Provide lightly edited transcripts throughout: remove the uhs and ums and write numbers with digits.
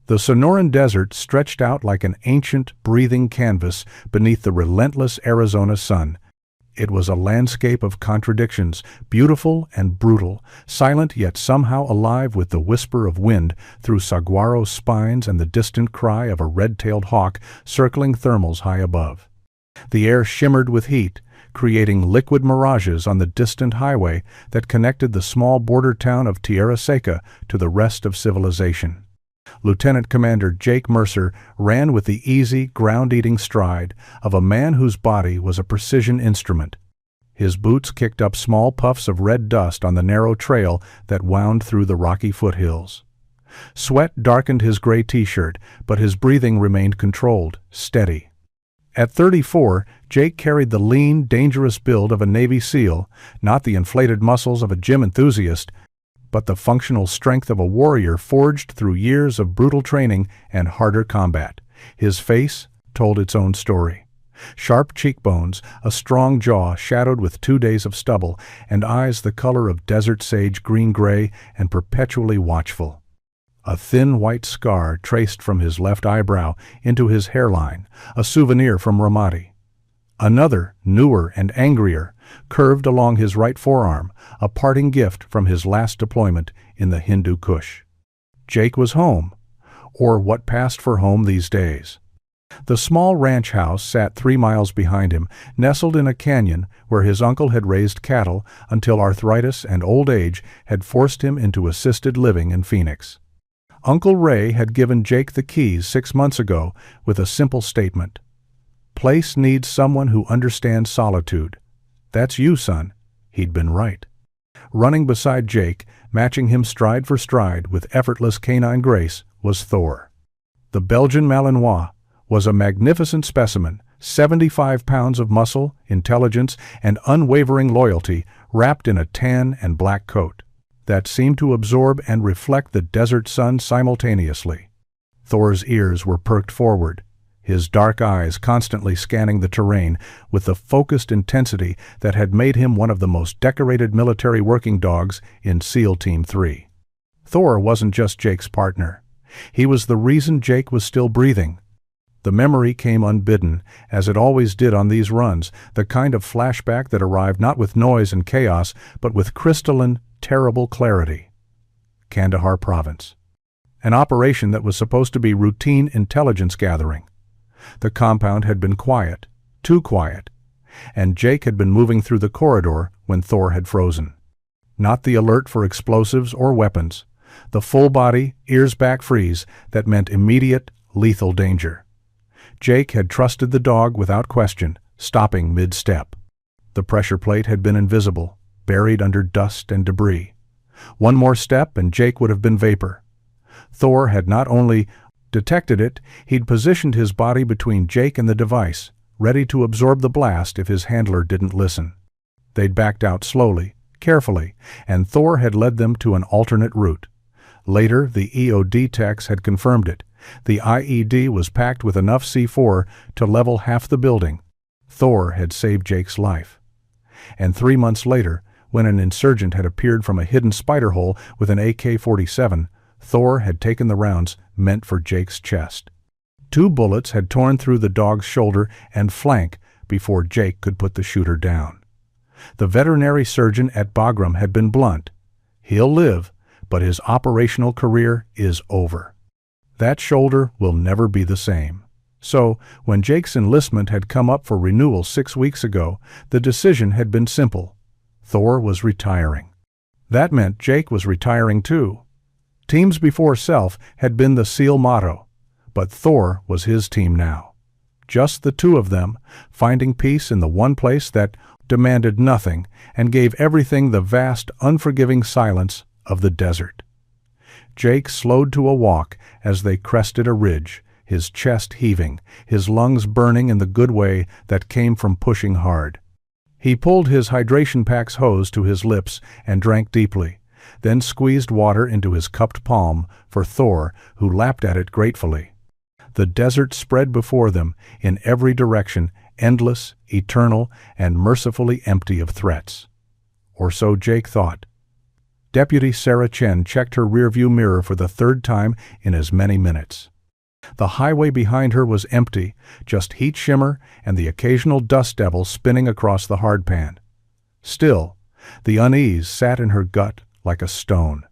The Sonoran Desert stretched out like an ancient, breathing canvas beneath the relentless Arizona sun. It was a landscape of contradictions, beautiful and brutal, silent yet somehow alive with the whisper of wind through saguaro spines and the distant cry of a red-tailed hawk circling thermals high above. The air shimmered with heat, creating liquid mirages on the distant highway that connected the small border town of Tierra Seca to the rest of civilization. Lieutenant Commander Jake Mercer ran with the easy, ground-eating stride of a man whose body was a precision instrument. His boots kicked up small puffs of red dust on the narrow trail that wound through the rocky foothills. Sweat darkened his gray t-shirt, but his breathing remained controlled, steady. At 34, Jake carried the lean, dangerous build of a Navy SEAL, not the inflated muscles of a gym enthusiast, but the functional strength of a warrior forged through years of brutal training and harder combat. His face told its own story. Sharp cheekbones, a strong jaw shadowed with 2 days of stubble, and eyes the color of desert sage green-gray and perpetually watchful. A thin white scar traced from his left eyebrow into his hairline, a souvenir from Ramadi. Another, newer and angrier, curved along his right forearm, a parting gift from his last deployment in the Hindu Kush. Jake was home, or what passed for home these days. The small ranch house sat 3 miles behind him, nestled in a canyon where his uncle had raised cattle until arthritis and old age had forced him into assisted living in Phoenix. Uncle Ray had given Jake the keys 6 months ago with a simple statement. "Place needs someone who understands solitude. That's you, son." He'd been right. Running beside Jake, matching him stride for stride with effortless canine grace, was Thor. The Belgian Malinois was a magnificent specimen, 75 pounds of muscle, intelligence, and unwavering loyalty wrapped in a tan and black coat that seemed to absorb and reflect the desert sun simultaneously. Thor's ears were perked forward, his dark eyes constantly scanning the terrain with the focused intensity that had made him one of the most decorated military working dogs in SEAL Team 3. Thor wasn't just Jake's partner. He was the reason Jake was still breathing. The memory came unbidden, as it always did on these runs, the kind of flashback that arrived not with noise and chaos, but with crystalline, terrible clarity. Kandahar Province. An operation that was supposed to be routine intelligence gathering. The compound had been quiet, too quiet, and Jake had been moving through the corridor when Thor had frozen. Not the alert for explosives or weapons, the full-body, ears-back freeze that meant immediate, lethal danger. Jake had trusted the dog without question, stopping mid-step. The pressure plate had been invisible, buried under dust and debris. One more step and Jake would have been vapor. Thor had not only detected it, he'd positioned his body between Jake and the device, ready to absorb the blast if his handler didn't listen. They'd backed out slowly, carefully, and Thor had led them to an alternate route. Later, the EOD techs had confirmed it. The IED was packed with enough C4 to level half the building. Thor had saved Jake's life. And 3 months later, when an insurgent had appeared from a hidden spider hole with an AK-47, Thor had taken the rounds meant for Jake's chest. 2 bullets had torn through the dog's shoulder and flank before Jake could put the shooter down. The veterinary surgeon at Bagram had been blunt. He'll live, but his operational career is over. That shoulder will never be the same. So, when Jake's enlistment had come up for renewal 6 weeks ago, the decision had been simple. Thor was retiring. That meant Jake was retiring too. Teams before self had been the SEAL motto, but Thor was his team now. Just the two of them, finding peace in the one place that demanded nothing and gave everything the vast, unforgiving silence of the desert. Jake slowed to a walk as they crested a ridge, his chest heaving, his lungs burning in the good way that came from pushing hard. He pulled his hydration pack's hose to his lips and drank deeply, then squeezed water into his cupped palm for Thor, who lapped at it gratefully. The desert spread before them in every direction, endless, eternal, and mercifully empty of threats. Or so Jake thought. Deputy Sarah Chen checked her rearview mirror for the third time in as many minutes. The highway behind her was empty, just heat shimmer and the occasional dust devil spinning across the hardpan. Still, the unease sat in her gut like a stone.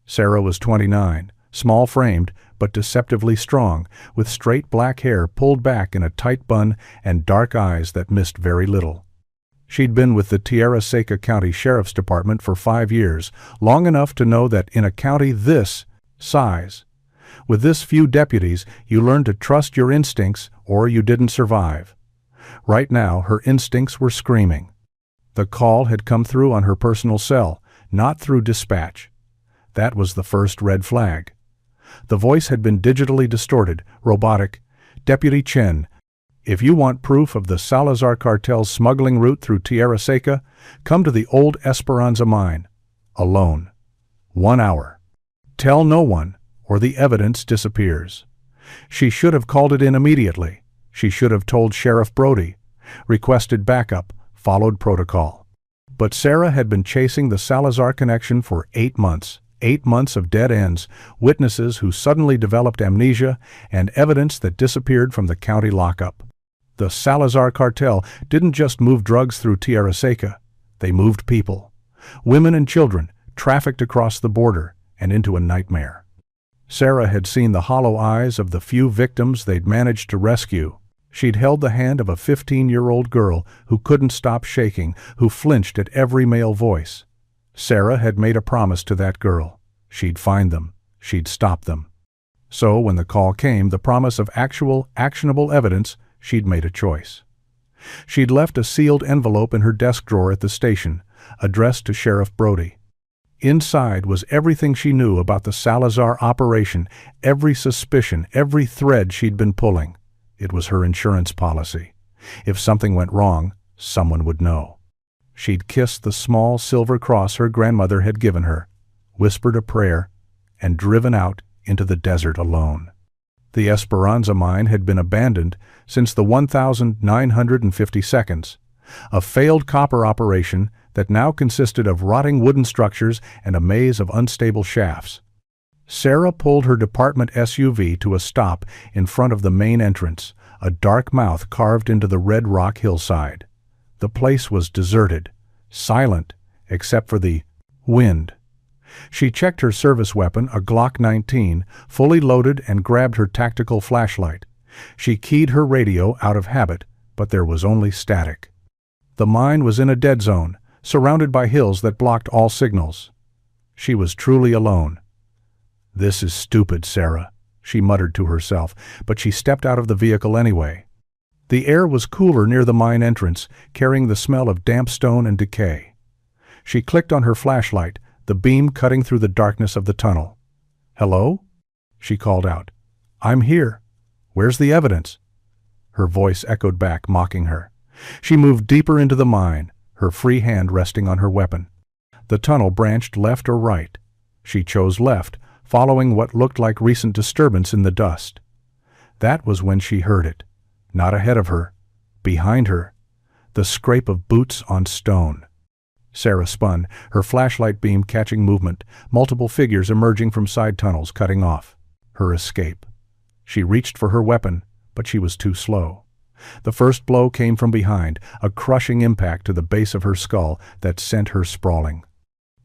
Sarah was 29, small-framed but deceptively strong, with straight black hair pulled back in a tight bun and dark eyes that missed very little. She'd been with the Tierra Seca County Sheriff's Department for 5 years, long enough to know that in a county this size, with this few deputies, you learned to trust your instincts or you didn't survive. Right now, her instincts were screaming. The call had come through on her personal cell, not through dispatch. That was the first red flag. The voice had been digitally distorted, robotic. Deputy Chen, if you want proof of the Salazar cartel's smuggling route through Tierra Seca, come to the old Esperanza mine. Alone. 1 hour. Tell no one, or the evidence disappears. She should have called it in immediately. She should have told Sheriff Brody, requested backup, followed protocol. But Sarah had been chasing the Salazar connection for 8 months. 8 months of dead ends, witnesses who suddenly developed amnesia, and evidence that disappeared from the county lockup. The Salazar cartel didn't just move drugs through Tierra Seca. They moved people. Women and children trafficked across the border and into a nightmare. Sarah had seen the hollow eyes of the few victims they'd managed to rescue. She'd held the hand of a 15-year-old girl who couldn't stop shaking, who flinched at every male voice. Sarah had made a promise to that girl. She'd find them. She'd stop them. So when the call came, the promise of actual, actionable evidence, she'd made a choice. She'd left a sealed envelope in her desk drawer at the station, addressed to Sheriff Brody. Inside was everything she knew about the Salazar operation, every suspicion, every thread she'd been pulling. It was her insurance policy. If something went wrong, someone would know. She'd kissed the small silver cross her grandmother had given her, whispered a prayer, and driven out into the desert alone. The Esperanza mine had been abandoned since the 1,950 seconds, a failed copper operation that now consisted of rotting wooden structures and a maze of unstable shafts. Sarah pulled her department SUV to a stop in front of the main entrance, a dark mouth carved into the red rock hillside. The place was deserted, silent, except for the wind. She checked her service weapon, a Glock 19, fully loaded, and grabbed her tactical flashlight. She keyed her radio out of habit, but there was only static. The mine was in a dead zone, surrounded by hills that blocked all signals. She was truly alone. "This is stupid, Sarah," she muttered to herself, but she stepped out of the vehicle anyway. The air was cooler near the mine entrance, carrying the smell of damp stone and decay. She clicked on her flashlight, the beam cutting through the darkness of the tunnel. "Hello?" she called out. "I'm here. Where's the evidence?" Her voice echoed back, mocking her. She moved deeper into the mine, her free hand resting on her weapon. The tunnel branched left or right. She chose left, following what looked like recent disturbance in the dust. That was when she heard it. Not ahead of her, behind her, the scrape of boots on stone. Sarah spun, her flashlight beam catching movement, multiple figures emerging from side tunnels, cutting off. Her escape. She reached for her weapon, but she was too slow. The first blow came from behind, a crushing impact to the base of her skull that sent her sprawling.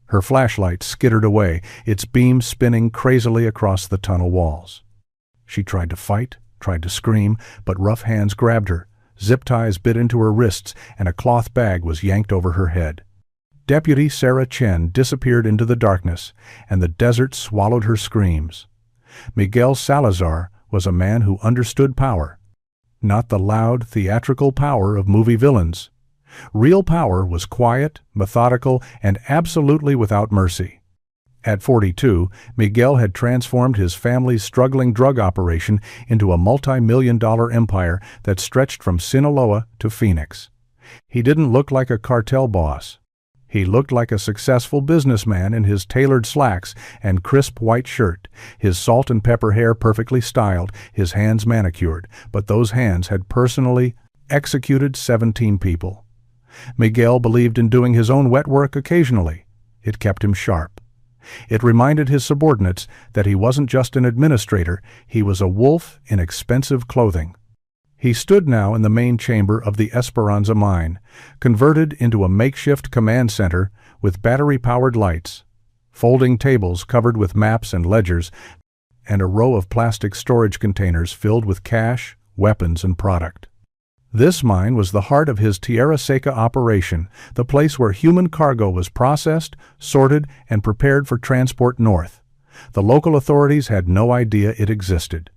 Her flashlight skittered away, its beam spinning crazily across the tunnel walls. She tried to fight, tried to scream, but rough hands grabbed her, zip ties bit into her wrists, and a cloth bag was yanked over her head. Deputy Sarah Chen disappeared into the darkness, and the desert swallowed her screams. Miguel Salazar was a man who understood power. Not the loud, theatrical power of movie villains. Real power was quiet, methodical, and absolutely without mercy. At 42, Miguel had transformed his family's struggling drug operation into a multi-million-dollar empire that stretched from Sinaloa to Phoenix. He didn't look like a cartel boss. He looked like a successful businessman in his tailored slacks and crisp white shirt, his salt and pepper hair perfectly styled, his hands manicured, but those hands had personally executed 17 people. Miguel believed in doing his own wet work occasionally. It kept him sharp. It reminded his subordinates that he wasn't just an administrator, he was a wolf in expensive clothing. He stood now in the main chamber of the Esperanza mine, converted into a makeshift command center with battery-powered lights, folding tables covered with maps and ledgers, and a row of plastic storage containers filled with cash, weapons, and product. This mine was the heart of his Tierra Seca operation, the place where human cargo was processed, sorted, and prepared for transport north. The local authorities had no idea it existed.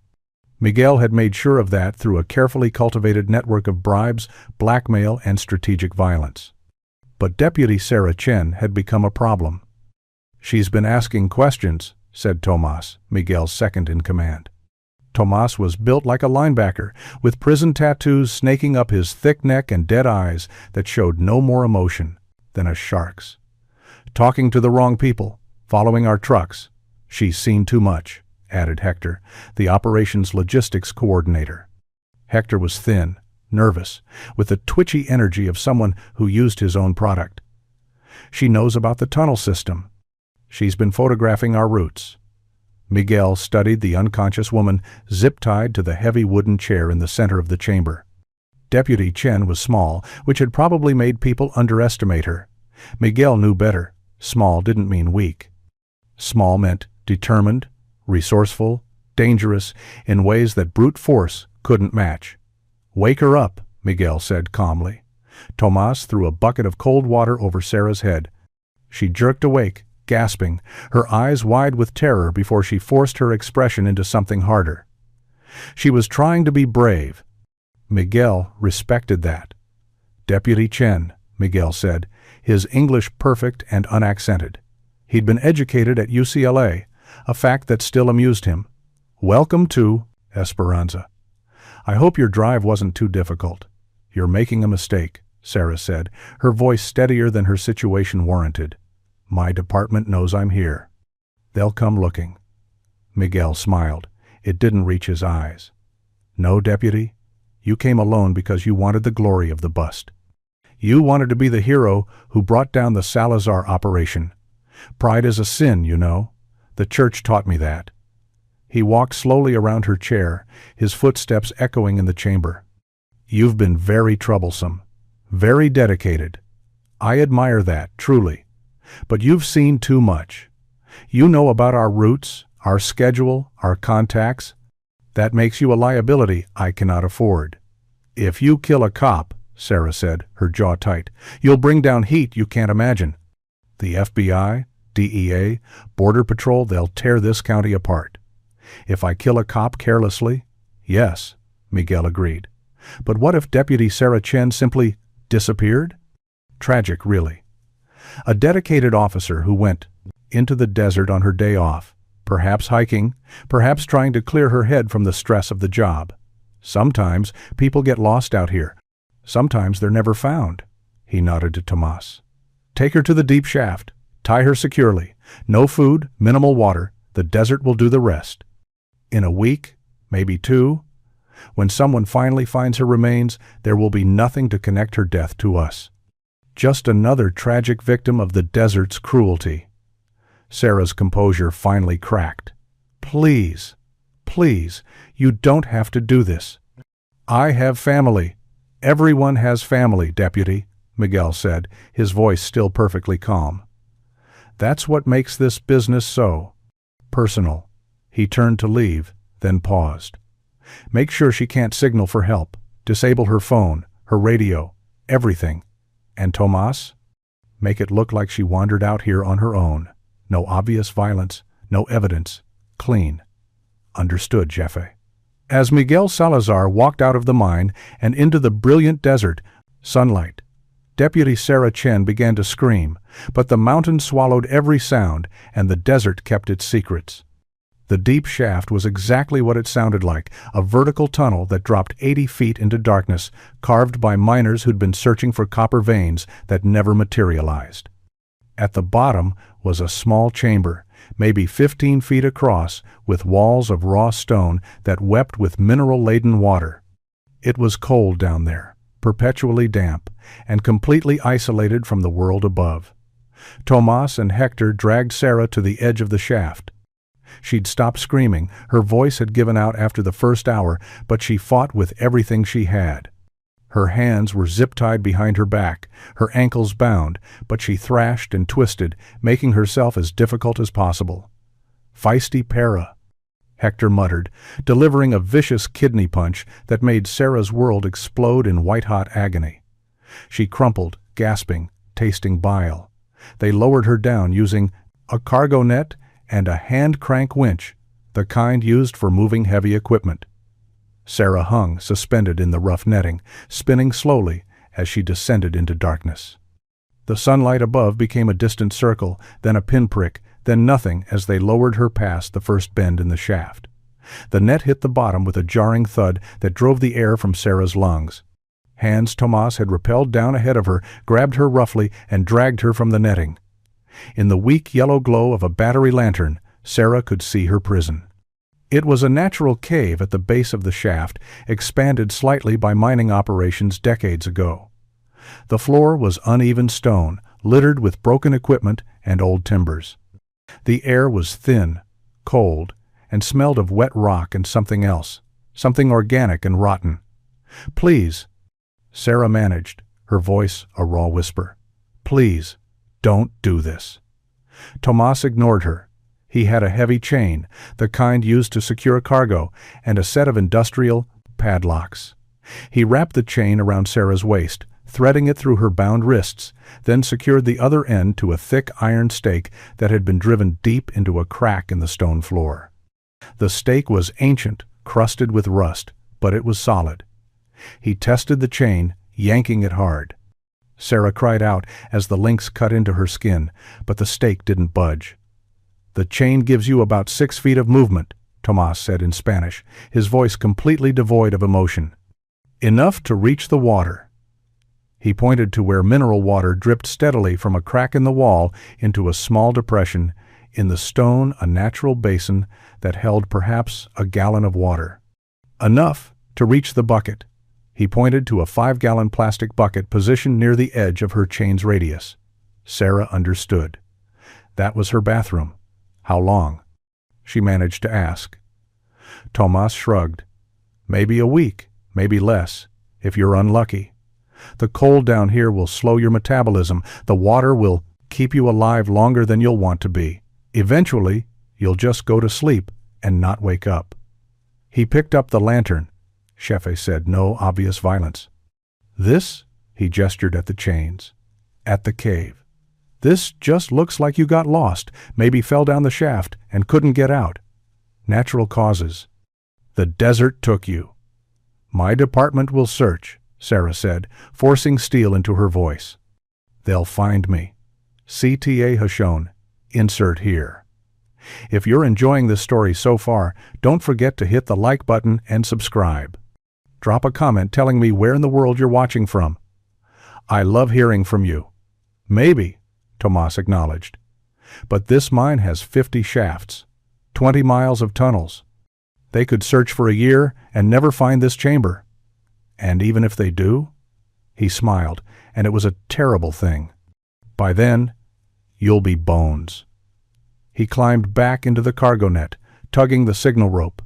Miguel had made sure of that through a carefully cultivated network of bribes, blackmail, and strategic violence. But Deputy Sarah Chen had become a problem. "She's been asking questions," said Tomas, Miguel's second in command. Tomas was built like a linebacker, with prison tattoos snaking up his thick neck and dead eyes that showed no more emotion than a shark's. "Talking to the wrong people, following our trucks. She's seen too much," added Hector, the operations logistics coordinator. Hector was thin, nervous, with the twitchy energy of someone who used his own product. "She knows about the tunnel system. She's been photographing our routes." Miguel studied the unconscious woman zip-tied to the heavy wooden chair in the center of the chamber. Deputy Chen was small, which had probably made people underestimate her. Miguel knew better. Small didn't mean weak. Small meant determined, resourceful, dangerous, in ways that brute force couldn't match. "Wake her up," Miguel said calmly. Tomas threw a bucket of cold water over Sarah's head. She jerked awake, gasping, her eyes wide with terror before she forced her expression into something harder. She was trying to be brave. Miguel respected that. "Deputy Chen," Miguel said, his English perfect and unaccented. He'd been educated at UCLA, a fact that still amused him. "Welcome to Esperanza. I hope your drive wasn't too difficult." "You're making a mistake," Sarah said, her voice steadier than her situation warranted. "My department knows I'm here. They'll come looking." Miguel smiled. It didn't reach his eyes. "No, Deputy. You came alone because you wanted the glory of the bust. You wanted to be the hero who brought down the Salazar operation. Pride is a sin, you know. The church taught me that." He walked slowly around her chair, his footsteps echoing in the chamber. "You've been very troublesome, very dedicated. I admire that, truly. But you've seen too much. You know about our routes, our schedule, our contacts. That makes you a liability I cannot afford." "If you kill a cop," Sarah said, her jaw tight, "you'll bring down heat you can't imagine. The FBI, DEA, Border Patrol, they'll tear this county apart. If I kill a cop carelessly?" "Yes," Miguel agreed. "But what if Deputy Sarah Chen simply disappeared?" Tragic, really. A dedicated officer who went into the desert on her day off, perhaps hiking, perhaps trying to clear her head from the stress of the job. Sometimes people get lost out here. Sometimes they're never found. He nodded to Tomas. "Take her to the deep shaft. Tie her securely. No food, minimal water. The desert will do the rest. In a week, maybe 2, when someone finally finds her remains, there will be nothing to connect her death to us. Just another tragic victim of the desert's cruelty." Sarah's composure finally cracked. "Please, please, you don't have to do this. I have family. Everyone has family, Deputy," Miguel said, his voice still perfectly calm. "That's what makes this business so personal." He turned to leave, then paused. "Make sure she can't signal for help. Disable her phone, her radio, everything. And Tomas? Make it look like she wandered out here on her own. No obvious violence, no evidence. Clean." "Understood, Jefe." As Miguel Salazar walked out of the mine and into the brilliant desert, sunlight, Deputy Sarah Chen began to scream, but the mountain swallowed every sound and the desert kept its secrets. The deep shaft was exactly what it sounded like, a vertical tunnel that dropped 80 feet into darkness, carved by miners who'd been searching for copper veins that never materialized. At the bottom was a small chamber, maybe 15 feet across, with walls of raw stone that wept with mineral-laden water. It was cold down there, perpetually damp, and completely isolated from the world above. Tomas and Hector dragged Sarah to the edge of the shaft. She'd stopped screaming. Her voice had given out after the first hour, but she fought with everything she had. Her hands were zip-tied behind her back, her ankles bound, but she thrashed and twisted, making herself as difficult as possible. "Feisty para," Hector muttered, delivering a vicious kidney punch that made Sarah's world explode in white-hot agony. She crumpled, gasping, tasting bile. They lowered her down using a cargo net and a hand-crank winch, the kind used for moving heavy equipment. Sarah hung, suspended in the rough netting, spinning slowly as she descended into darkness. The sunlight above became a distant circle, then a pinprick, then nothing as they lowered her past the first bend in the shaft. The net hit the bottom with a jarring thud that drove the air from Sarah's lungs. Hands Tomas had rappelled down ahead of her, grabbed her roughly, and dragged her from the netting. In the weak yellow glow of a battery lantern, Sarah could see her prison. It was a natural cave at the base of the shaft, expanded slightly by mining operations decades ago. The floor was uneven stone, littered with broken equipment and old timbers. The air was thin, cold, and smelled of wet rock and something else, something organic and rotten. "Please," Sarah managed, her voice a raw whisper. "Please, don't do this." Tomas ignored her. He had a heavy chain, the kind used to secure cargo, and a set of industrial padlocks. He wrapped the chain around Sarah's waist, threading it through her bound wrists, then secured the other end to a thick iron stake that had been driven deep into a crack in the stone floor. The stake was ancient, crusted with rust, but it was solid. He tested the chain, yanking it hard. Sarah cried out as the links cut into her skin, but the stake didn't budge. "The chain gives you about 6 feet of movement," Tomas said in Spanish, his voice completely devoid of emotion. "Enough to reach the water." He pointed to where mineral water dripped steadily from a crack in the wall into a small depression, in the stone a natural basin that held perhaps a gallon of water. "Enough to reach the bucket." He pointed to a 5-gallon plastic bucket positioned near the edge of her chain's radius. Sarah understood. That was her bathroom. "How long?" she managed to ask. Tomas shrugged. "Maybe a week, maybe less, if you're unlucky. The cold down here will slow your metabolism. The water will keep you alive longer than you'll want to be. Eventually, you'll just go to sleep and not wake up." He picked up the lantern. Chefe said, no obvious violence. "This," he gestured at the chains, "at the cave. This just looks like you got lost, maybe fell down the shaft and couldn't get out. Natural causes. The desert took you." "My department will search," Sarah said, forcing steel into her voice. "They'll find me. CTA has shown. Insert here." If you're enjoying this story so far, don't forget to hit the like button and subscribe. Drop a comment telling me where in the world you're watching from. I love hearing from you. "Maybe," Tomas acknowledged. "But this mine has 50 shafts, 20 miles of tunnels. They could search for a year and never find this chamber. And even if they do," he smiled, and it was a terrible thing, "by then, you'll be bones." He climbed back into the cargo net, tugging the signal rope.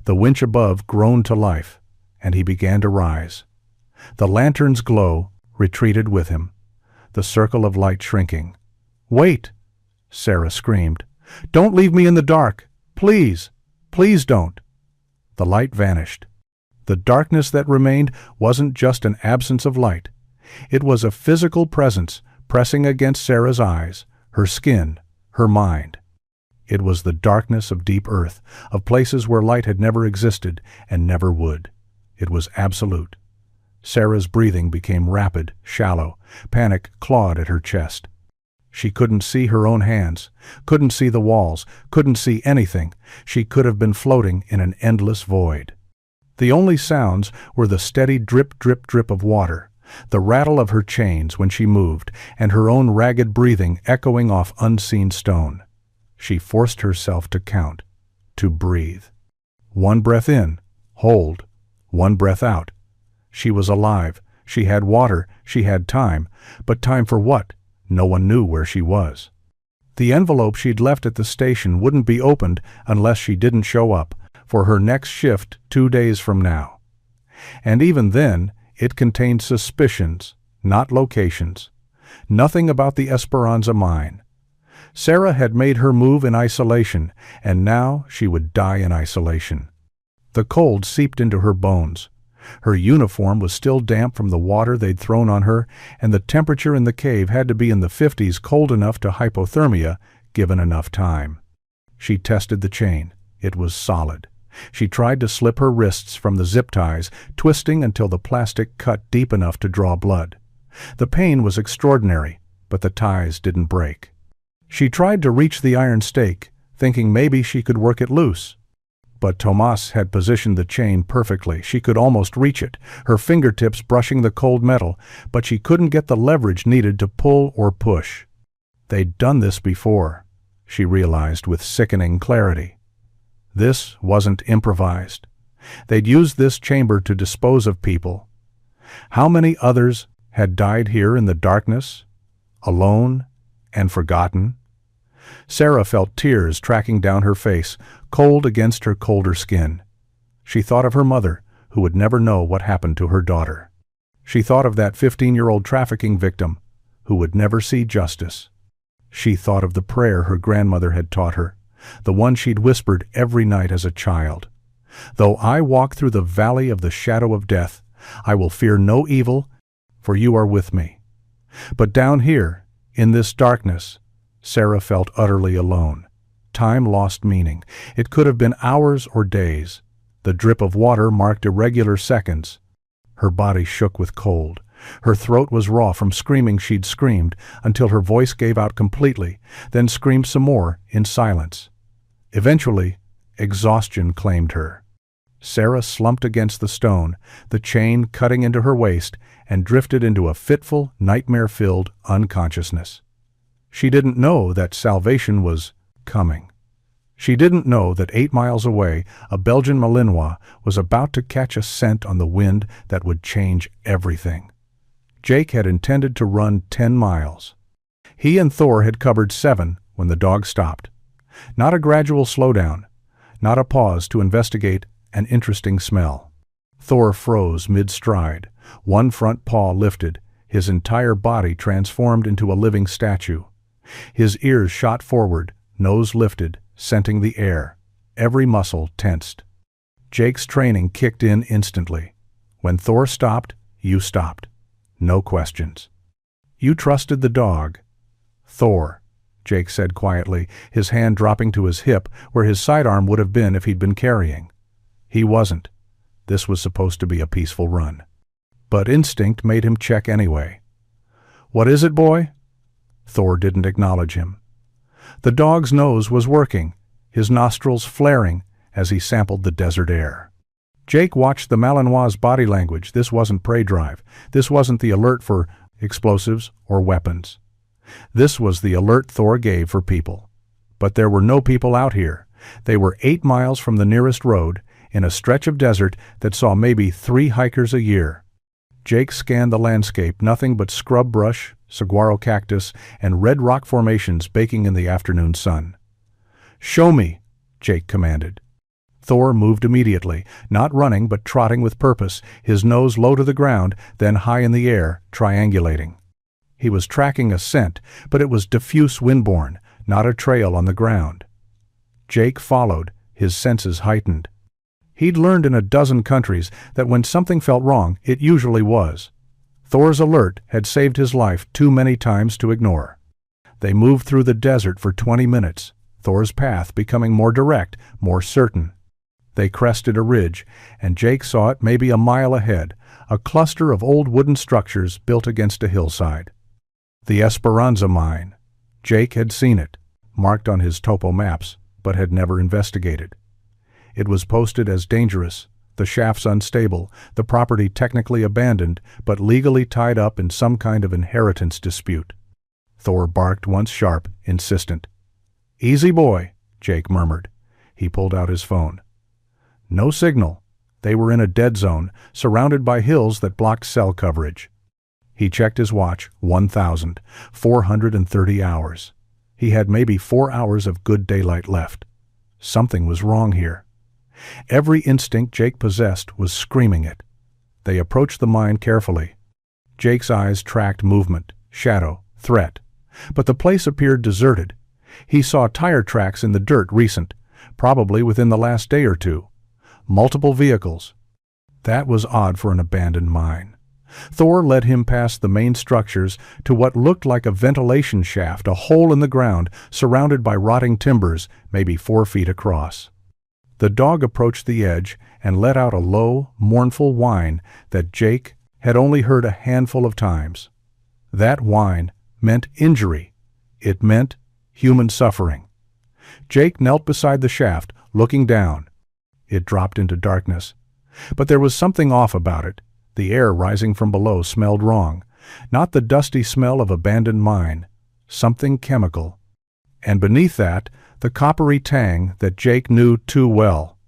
The winch above groaned to life, and he began to rise. The lantern's glow retreated with him, the circle of light shrinking. "Wait!" Sarah screamed. "Don't leave me in the dark! Please! Please don't!" The light vanished. The darkness that remained wasn't just an absence of light. It was a physical presence pressing against Sarah's eyes, her skin, her mind. It was the darkness of deep earth, of places where light had never existed and never would. It was absolute. Sarah's breathing became rapid, shallow. Panic clawed at her chest. She couldn't see her own hands, couldn't see the walls, couldn't see anything. She could have been floating in an endless void. The only sounds were the steady drip, drip, drip of water, the rattle of her chains when she moved, and her own ragged breathing echoing off unseen stone. She forced herself to count, to breathe. 1 breath in, hold. 1 breath out. She was alive. She had water. She had time. But time for what? No one knew where she was. The envelope she'd left at the station wouldn't be opened unless she didn't show up for her next shift 2 days from now. And even then, it contained suspicions, not locations. Nothing about the Esperanza mine. Sarah had made her move in isolation, and now she would die in isolation. The cold seeped into her bones. Her uniform was still damp from the water they'd thrown on her, and the temperature in the cave had to be in the 50s, cold enough to hypothermia, given enough time. She tested the chain. It was solid. She tried to slip her wrists from the zip ties, twisting until the plastic cut deep enough to draw blood. The pain was extraordinary, but the ties didn't break. She tried to reach the iron stake, thinking maybe she could work it loose. But Tomas had positioned the chain perfectly. She could almost reach it, her fingertips brushing the cold metal, but she couldn't get the leverage needed to pull or push. They'd done this before, she realized with sickening clarity. This wasn't improvised. They'd used this chamber to dispose of people. How many others had died here in the darkness, alone and forgotten? Sarah felt tears tracking down her face, cold against her colder skin. She thought of her mother, who would never know what happened to her daughter. She thought of that 15-year-old trafficking victim, who would never see justice. She thought of the prayer her grandmother had taught her, the one she'd whispered every night as a child. Though I walk through the valley of the shadow of death, I will fear no evil, for you are with me. But down here, in this darkness, Sarah felt utterly alone. Time lost meaning. It could have been hours or days. The drip of water marked irregular seconds. Her body shook with cold. Her throat was raw from screaming she'd screamed until her voice gave out completely, then screamed some more in silence. Eventually, exhaustion claimed her. Sarah slumped against the stone, the chain cutting into her waist, and drifted into a fitful, nightmare-filled unconsciousness. She didn't know that salvation was coming. She didn't know that 8 miles away, a Belgian Malinois was about to catch a scent on the wind that would change everything. Jake had intended to run 10 miles. He and Thor had covered 7 when the dog stopped. Not a gradual slowdown, not a pause to investigate an interesting smell. Thor froze mid-stride, one front paw lifted, his entire body transformed into a living statue. His ears shot forward, nose lifted, scenting the air, every muscle tensed. Jake's training kicked in instantly. When Thor stopped, you stopped. No questions. You trusted the dog. Thor, Jake said quietly, his hand dropping to his hip where his sidearm would have been if he'd been carrying. He wasn't. This was supposed to be a peaceful run. But instinct made him check anyway. "What is it, boy?" Thor didn't acknowledge him. The dog's nose was working, his nostrils flaring as he sampled the desert air. Jake watched the Malinois' body language. This wasn't prey drive. This wasn't the alert for explosives or weapons. This was the alert Thor gave for people. But there were no people out here. They were 8 miles from the nearest road, in a stretch of desert that saw maybe 3 hikers a year. Jake scanned the landscape, nothing but scrub brush, saguaro cactus, and red rock formations baking in the afternoon sun. "Show me," Jake commanded. Thor moved immediately, not running but trotting with purpose, his nose low to the ground, then high in the air, triangulating. He was tracking a scent, but it was diffuse windborne, not a trail on the ground. Jake followed, his senses heightened. He'd learned in a dozen countries that when something felt wrong, it usually was. Thor's alert had saved his life too many times to ignore. They moved through the desert for 20 minutes, Thor's path becoming more direct, more certain. They crested a ridge, and Jake saw it maybe a mile ahead, a cluster of old wooden structures built against a hillside. The Esperanza mine. Jake had seen it, marked on his topo maps, but had never investigated. It was posted as dangerous, the shafts unstable, the property technically abandoned, but legally tied up in some kind of inheritance dispute. Thor barked once sharp, insistent. "Easy, boy," Jake murmured. He pulled out his phone. No signal. They were in a dead zone, surrounded by hills that blocked cell coverage. He checked his watch. 1,430 hours. He had maybe 4 hours of good daylight left. Something was wrong here. Every instinct Jake possessed was screaming it. They approached the mine carefully. Jake's eyes tracked movement, shadow, threat. But the place appeared deserted. He saw tire tracks in the dirt recent, probably within the last day or two. Multiple vehicles. That was odd for an abandoned mine. Thor led him past the main structures to what looked like a ventilation shaft, a hole in the ground surrounded by rotting timbers, maybe 4 feet across. The dog approached the edge and let out a low, mournful whine that Jake had only heard a handful of times. That whine meant injury. It meant human suffering. Jake knelt beside the shaft, looking down. It dropped into darkness. But there was something off about it. The air rising from below smelled wrong. Not the dusty smell of abandoned mine. Something chemical. And beneath that, the coppery tang that Jake knew too well.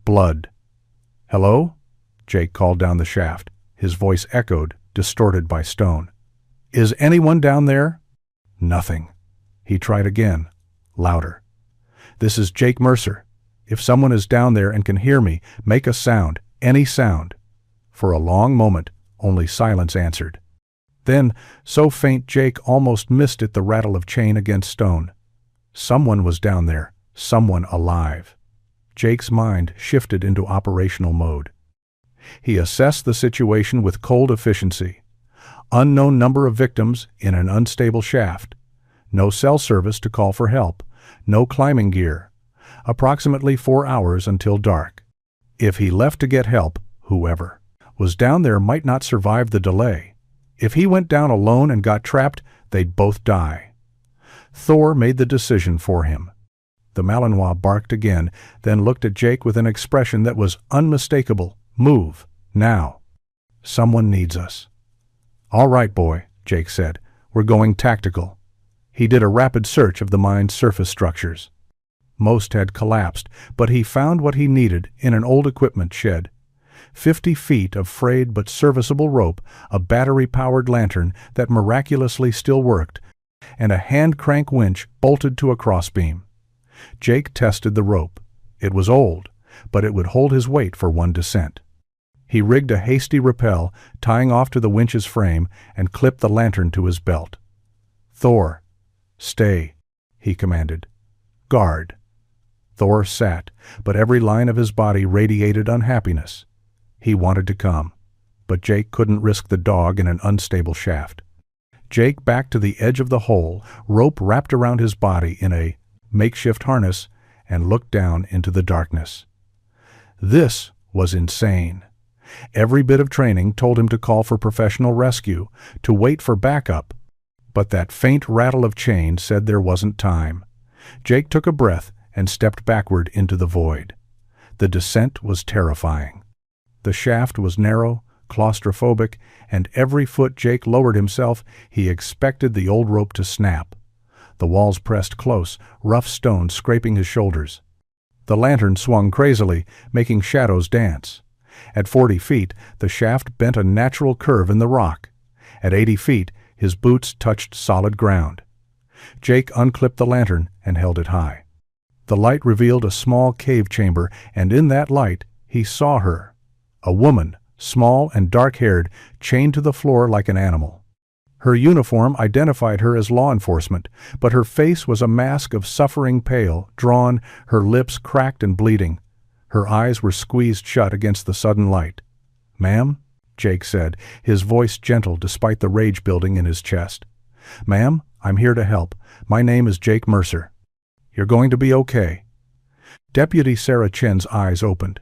Blood. "Hello?" Jake called down the shaft. His voice echoed, distorted by stone. "Is anyone down there?" Nothing. He tried again, louder. "This is Jake Mercer. If someone is down there and can hear me, make a sound, any sound." For a long moment, only silence answered. Then, so faint Jake almost missed it, the rattle of chain against stone. Someone was down there, someone alive. Jake's mind shifted into operational mode. He assessed the situation with cold efficiency. Unknown number of victims in an unstable shaft. No cell service to call for help. No climbing gear. Approximately 4 hours until dark. If he left to get help, whoever was down there might not survive the delay. If he went down alone and got trapped, they'd both die. Thor made the decision for him. The Malinois barked again, then looked at Jake with an expression that was unmistakable. "Move, now. Someone needs us." "All right, boy," Jake said. "We're going tactical." He did a rapid search of the mine's surface structures. Most had collapsed, but he found what he needed in an old equipment shed. 50 feet of frayed but serviceable rope, a battery-powered lantern that miraculously still worked, and a hand-crank winch bolted to a crossbeam. Jake tested the rope. It was old, but it would hold his weight for one descent. He rigged a hasty rappel, tying off to the winch's frame, and clipped the lantern to his belt. "Thor, stay," he commanded. "Guard." Thor sat, but every line of his body radiated unhappiness. He wanted to come, but Jake couldn't risk the dog in an unstable shaft. Jake backed to the edge of the hole, rope wrapped around his body in a makeshift harness, and looked down into the darkness. This was insane. Every bit of training told him to call for professional rescue, to wait for backup. But that faint rattle of chain said there wasn't time. Jake took a breath and stepped backward into the void. The descent was terrifying. The shaft was narrow, claustrophobic, and every foot Jake lowered himself, he expected the old rope to snap. The walls pressed close, rough stone scraping his shoulders. The lantern swung crazily, making shadows dance. At 40 feet, the shaft bent a natural curve in the rock. At 80 feet, his boots touched solid ground. Jake unclipped the lantern and held it high. The light revealed a small cave chamber, and in that light, he saw her. A woman, small and dark-haired, chained to the floor like an animal. Her uniform identified her as law enforcement, but her face was a mask of suffering, pale, drawn, her lips cracked and bleeding. Her eyes were squeezed shut against the sudden light. "Ma'am?" Jake said, his voice gentle despite the rage building in his chest. "Ma'am, I'm here to help. My name is Jake Mercer. You're going to be okay." Deputy Sarah Chen's eyes opened.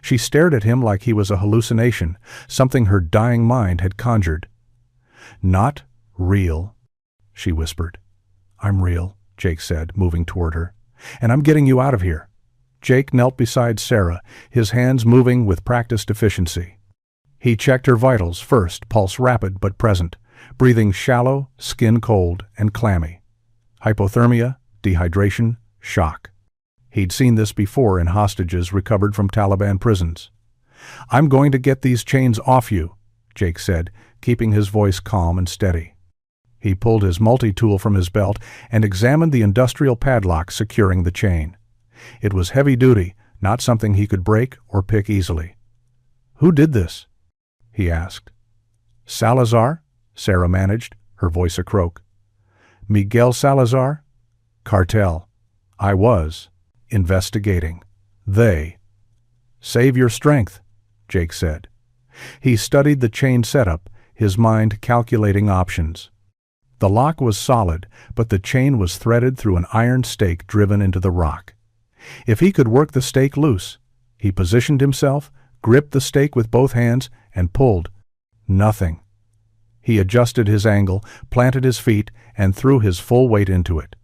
She stared at him like he was a hallucination, something her dying mind had conjured. "Not real," she whispered. "I'm real," Jake said, moving toward her. "And I'm getting you out of here." Jake knelt beside Sarah, his hands moving with practiced efficiency. He checked her vitals first, pulse rapid but present, breathing shallow, skin cold and clammy. Hypothermia, dehydration, shock. He'd seen this before in hostages recovered from Taliban prisons. "I'm going to get these chains off you," Jake said, keeping his voice calm and steady. He pulled his multi-tool from his belt and examined the industrial padlock securing the chain. It was heavy-duty, not something he could break or pick easily. "Who did this?" he asked. "Salazar?" Sarah managed, her voice a croak. "Miguel Salazar? Cartel. I was investigating. They." "Save your strength," Jake said. He studied the chain setup, his mind calculating options. The lock was solid, but the chain was threaded through an iron stake driven into the rock. If he could work the stake loose, he positioned himself, gripped the stake with both hands, and pulled. Nothing. He adjusted his angle, planted his feet, and threw his full weight into it.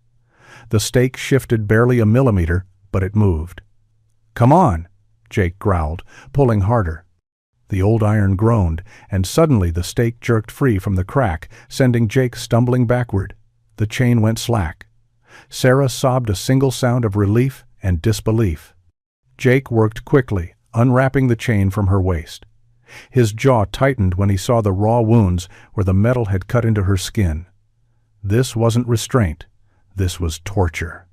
The stake shifted barely a millimeter, but it moved. "Come on," Jake growled, pulling harder. The old iron groaned, and suddenly the stake jerked free from the crack, sending Jake stumbling backward. The chain went slack. Sarah sobbed a single sound of relief and disbelief. Jake worked quickly, unwrapping the chain from her waist. His jaw tightened when he saw the raw wounds where the metal had cut into her skin. This wasn't restraint. This was torture.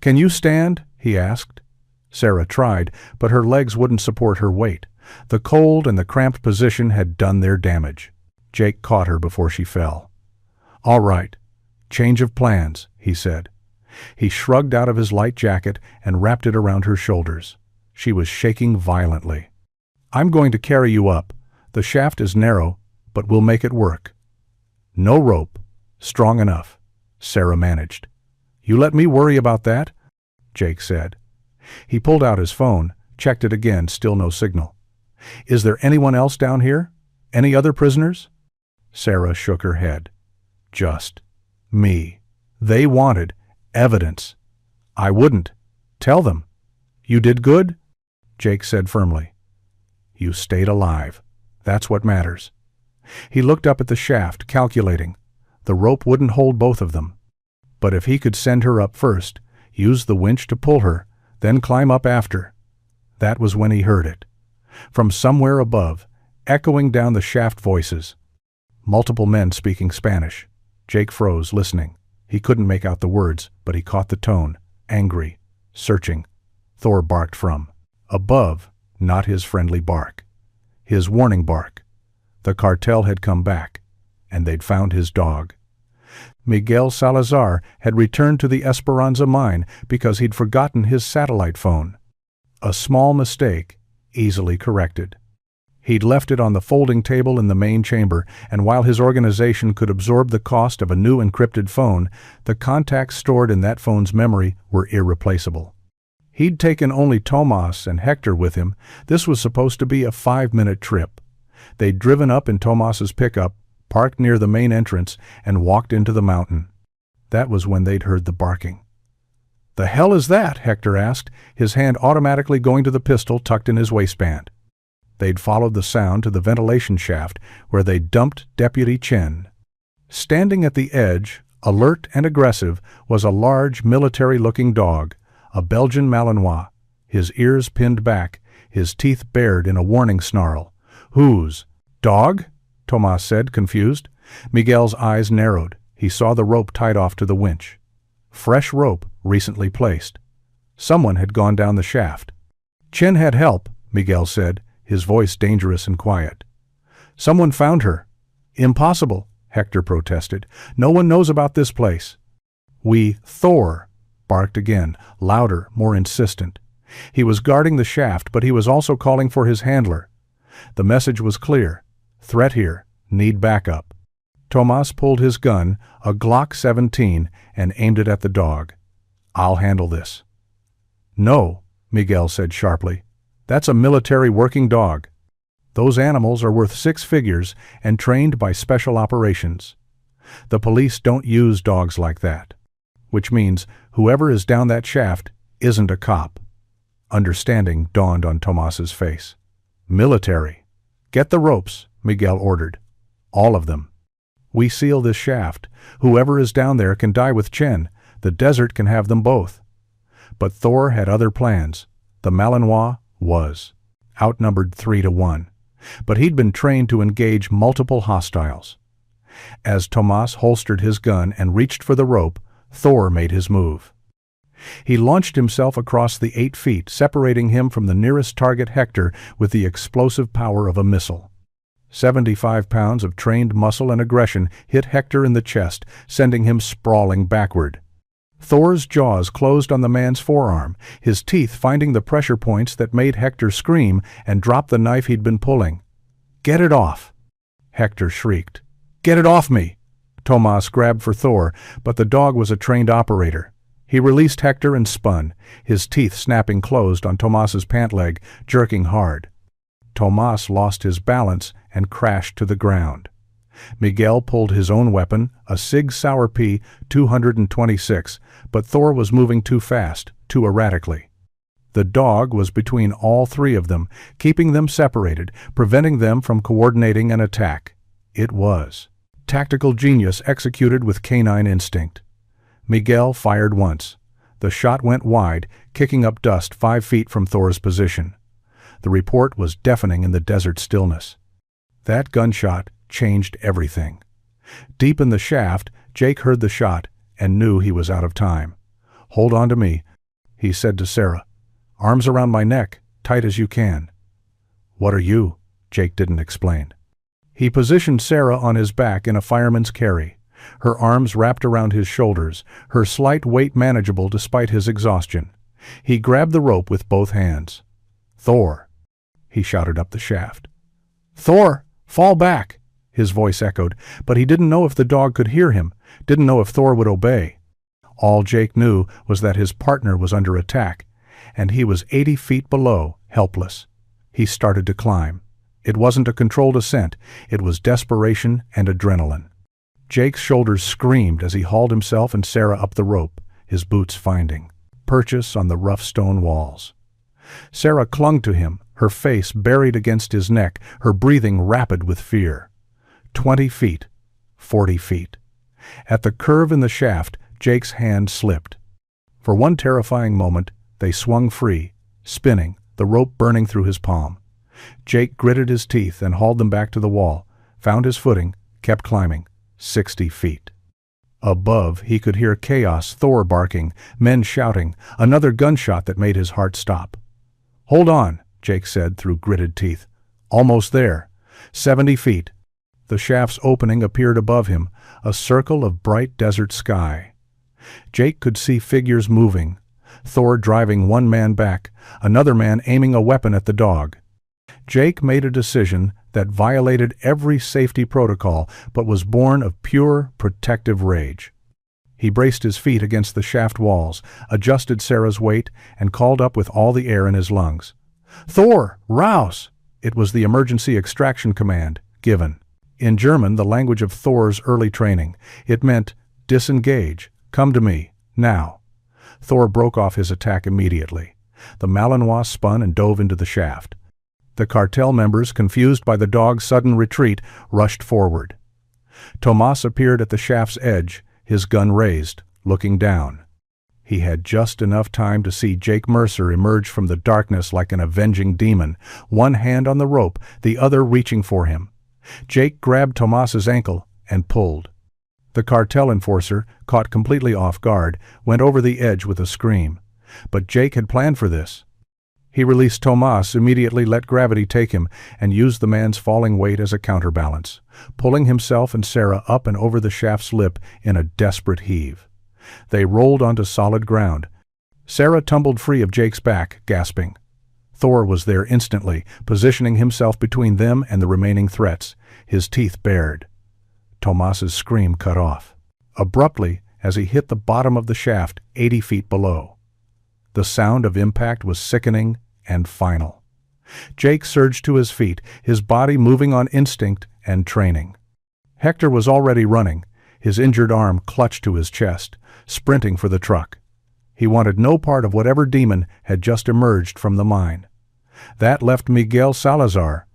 "Can you stand?" he asked. Sarah tried, but her legs wouldn't support her weight. The cold and the cramped position had done their damage. Jake caught her before she fell. "All right. Change of plans," he said. He shrugged out of his light jacket and wrapped it around her shoulders. She was shaking violently. "I'm going to carry you up. The shaft is narrow, but we'll make it work." "No rope. Strong enough," Sarah managed. "You let me worry about that," Jake said. He pulled out his phone, checked it again, still no signal. "Is there anyone else down here? Any other prisoners?" Sarah shook her head. "Just me. They wanted evidence. I wouldn't. Tell them." "You did good," Jake said firmly. "You stayed alive. That's what matters." He looked up at the shaft, calculating. The rope wouldn't hold both of them. But if he could send her up first, use the winch to pull her, then climb up after. That was when he heard it. From somewhere above, echoing down the shaft, voices. Multiple men speaking Spanish. Jake froze, listening. He couldn't make out the words, but he caught the tone. Angry. Searching. Thor barked from above, not his friendly bark. His warning bark. The cartel had come back, and they'd found his dog. Miguel Salazar had returned to the Esperanza mine because he'd forgotten his satellite phone. A small mistake, easily corrected. He'd left it on the folding table in the main chamber, and while his organization could absorb the cost of a new encrypted phone, the contacts stored in that phone's memory were irreplaceable. He'd taken only Tomas and Hector with him. This was supposed to be a 5-minute trip. They'd driven up in Tomas's pickup, parked near the main entrance, and walked into the mountain. That was when they'd heard the barking. "The hell is that?" Hector asked, his hand automatically going to the pistol tucked in his waistband. They'd followed the sound to the ventilation shaft, where they'd dumped Deputy Chen. Standing at the edge, alert and aggressive, was a large, military-looking dog, a Belgian Malinois, his ears pinned back, his teeth bared in a warning snarl. "Whose dog?" Tomas said, confused. Miguel's eyes narrowed. He saw the rope tied off to the winch. Fresh rope, recently placed. Someone had gone down the shaft. "Chen had help," Miguel said, his voice dangerous and quiet. "Someone found her." "Impossible," Hector protested. "No one knows about this place." Thor barked again, louder, more insistent. He was guarding the shaft, but he was also calling for his handler. The message was clear. Threat here. Need backup. Tomas pulled his gun, a Glock 17, and aimed it at the dog. "I'll handle this." "No," Miguel said sharply. "That's a military working dog. Those animals are worth 6 figures and trained by special operations. The police don't use dogs like that. Which means whoever is down that shaft isn't a cop." Understanding dawned on Tomas's face. "Military. Get the ropes," Miguel ordered. "All of them. We seal this shaft. Whoever is down there can die with Chen. The desert can have them both." But Thor had other plans. The Malinois was outnumbered 3-1. but he'd been trained to engage multiple hostiles. As Tomas holstered his gun and reached for the rope, Thor made his move. He launched himself across the 8 feet, separating him from the nearest target, Hector, with the explosive power of a missile. 75 pounds of trained muscle and aggression hit Hector in the chest, sending him sprawling backward. Thor's jaws closed on the man's forearm, his teeth finding the pressure points that made Hector scream and drop the knife he'd been pulling. "Get it off!" Hector shrieked. "Get it off me!" Tomas grabbed for Thor, but the dog was a trained operator. He released Hector and spun, his teeth snapping closed on Tomas's pant leg, jerking hard. Tomas lost his balance and crashed to the ground. Miguel pulled his own weapon, a Sig Sauer P 226, but Thor was moving too fast, too erratically. The dog was between all 3 of them, keeping them separated, preventing them from coordinating an attack. It was tactical genius executed with canine instinct. Miguel fired once. The shot went wide, kicking up dust 5 feet from Thor's position. The report was deafening in the desert stillness. That gunshot changed everything. Deep in the shaft, Jake heard the shot and knew he was out of time. "Hold on to me," he said to Sarah. "Arms around my neck, tight as you can." "What are you?" Jake didn't explain. He positioned Sarah on his back in a fireman's carry, her arms wrapped around his shoulders, her slight weight manageable despite his exhaustion. He grabbed the rope with both hands. "Thor!" he shouted up the shaft. "Thor, fall back!" his voice echoed, but he didn't know if the dog could hear him, didn't know if Thor would obey. All Jake knew was that his partner was under attack, and he was 80 feet below, helpless. He started to climb. It wasn't a controlled ascent, it was desperation and adrenaline. Jake's shoulders screamed as he hauled himself and Sarah up the rope, his boots finding purchase on the rough stone walls. Sarah clung to him, her face buried against his neck, her breathing rapid with fear. 20 feet, 40 feet. At the curve in the shaft, Jake's hand slipped. For one terrifying moment, they swung free, spinning, the rope burning through his palm. Jake gritted his teeth and hauled them back to the wall, found his footing, kept climbing. 60 feet. Above, he could hear chaos, Thor barking, men shouting, another gunshot that made his heart stop. "Hold on," Jake said through gritted teeth. "Almost there. 70 feet. The shaft's opening appeared above him, a circle of bright desert sky. Jake could see figures moving, Thor driving one man back, another man aiming a weapon at the dog. Jake made a decision that violated every safety protocol but was born of pure, protective rage. He braced his feet against the shaft walls, adjusted Sarah's weight, and called up with all the air in his lungs. "Thor, rouse!" It was the emergency extraction command, given. In German, the language of Thor's early training, it meant, "Disengage, come to me, now." Thor broke off his attack immediately. The Malinois spun and dove into the shaft. The cartel members, confused by the dog's sudden retreat, rushed forward. Tomas appeared at the shaft's edge, his gun raised, looking down. He had just enough time to see Jake Mercer emerge from the darkness like an avenging demon, one hand on the rope, the other reaching for him. Jake grabbed Tomas's ankle and pulled. The cartel enforcer, caught completely off guard, went over the edge with a scream. But Jake had planned for this. He released Tomas, immediately let gravity take him, and used the man's falling weight as a counterbalance, pulling himself and Sarah up and over the shaft's lip in a desperate heave. They rolled onto solid ground. Sarah tumbled free of Jake's back, gasping. Thor was there instantly, positioning himself between them and the remaining threats, his teeth bared. Tomas's scream cut off, abruptly as he hit the bottom of the shaft 80 feet below. The sound of impact was sickening and final. Jake surged to his feet, his body moving on instinct and training. Hector was already running, his injured arm clutched to his chest, sprinting for the truck. He wanted no part of whatever demon had just emerged from the mine. That left Miguel Salazar.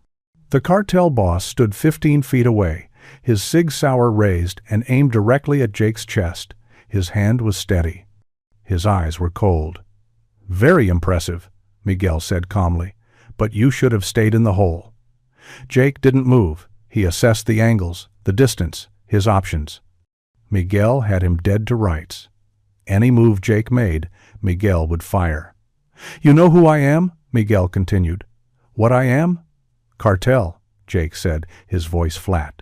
The cartel boss stood 15 feet away, his Sig Sauer raised and aimed directly at Jake's chest. His hand was steady. His eyes were cold. "Very impressive," Miguel said calmly, "but you should have stayed in the hole." Jake didn't move. He assessed the angles, the distance, his options. Miguel had him dead to rights. Any move Jake made, Miguel would fire. "You know who I am?" Miguel continued. "What I am?" "Cartel," Jake said, his voice flat.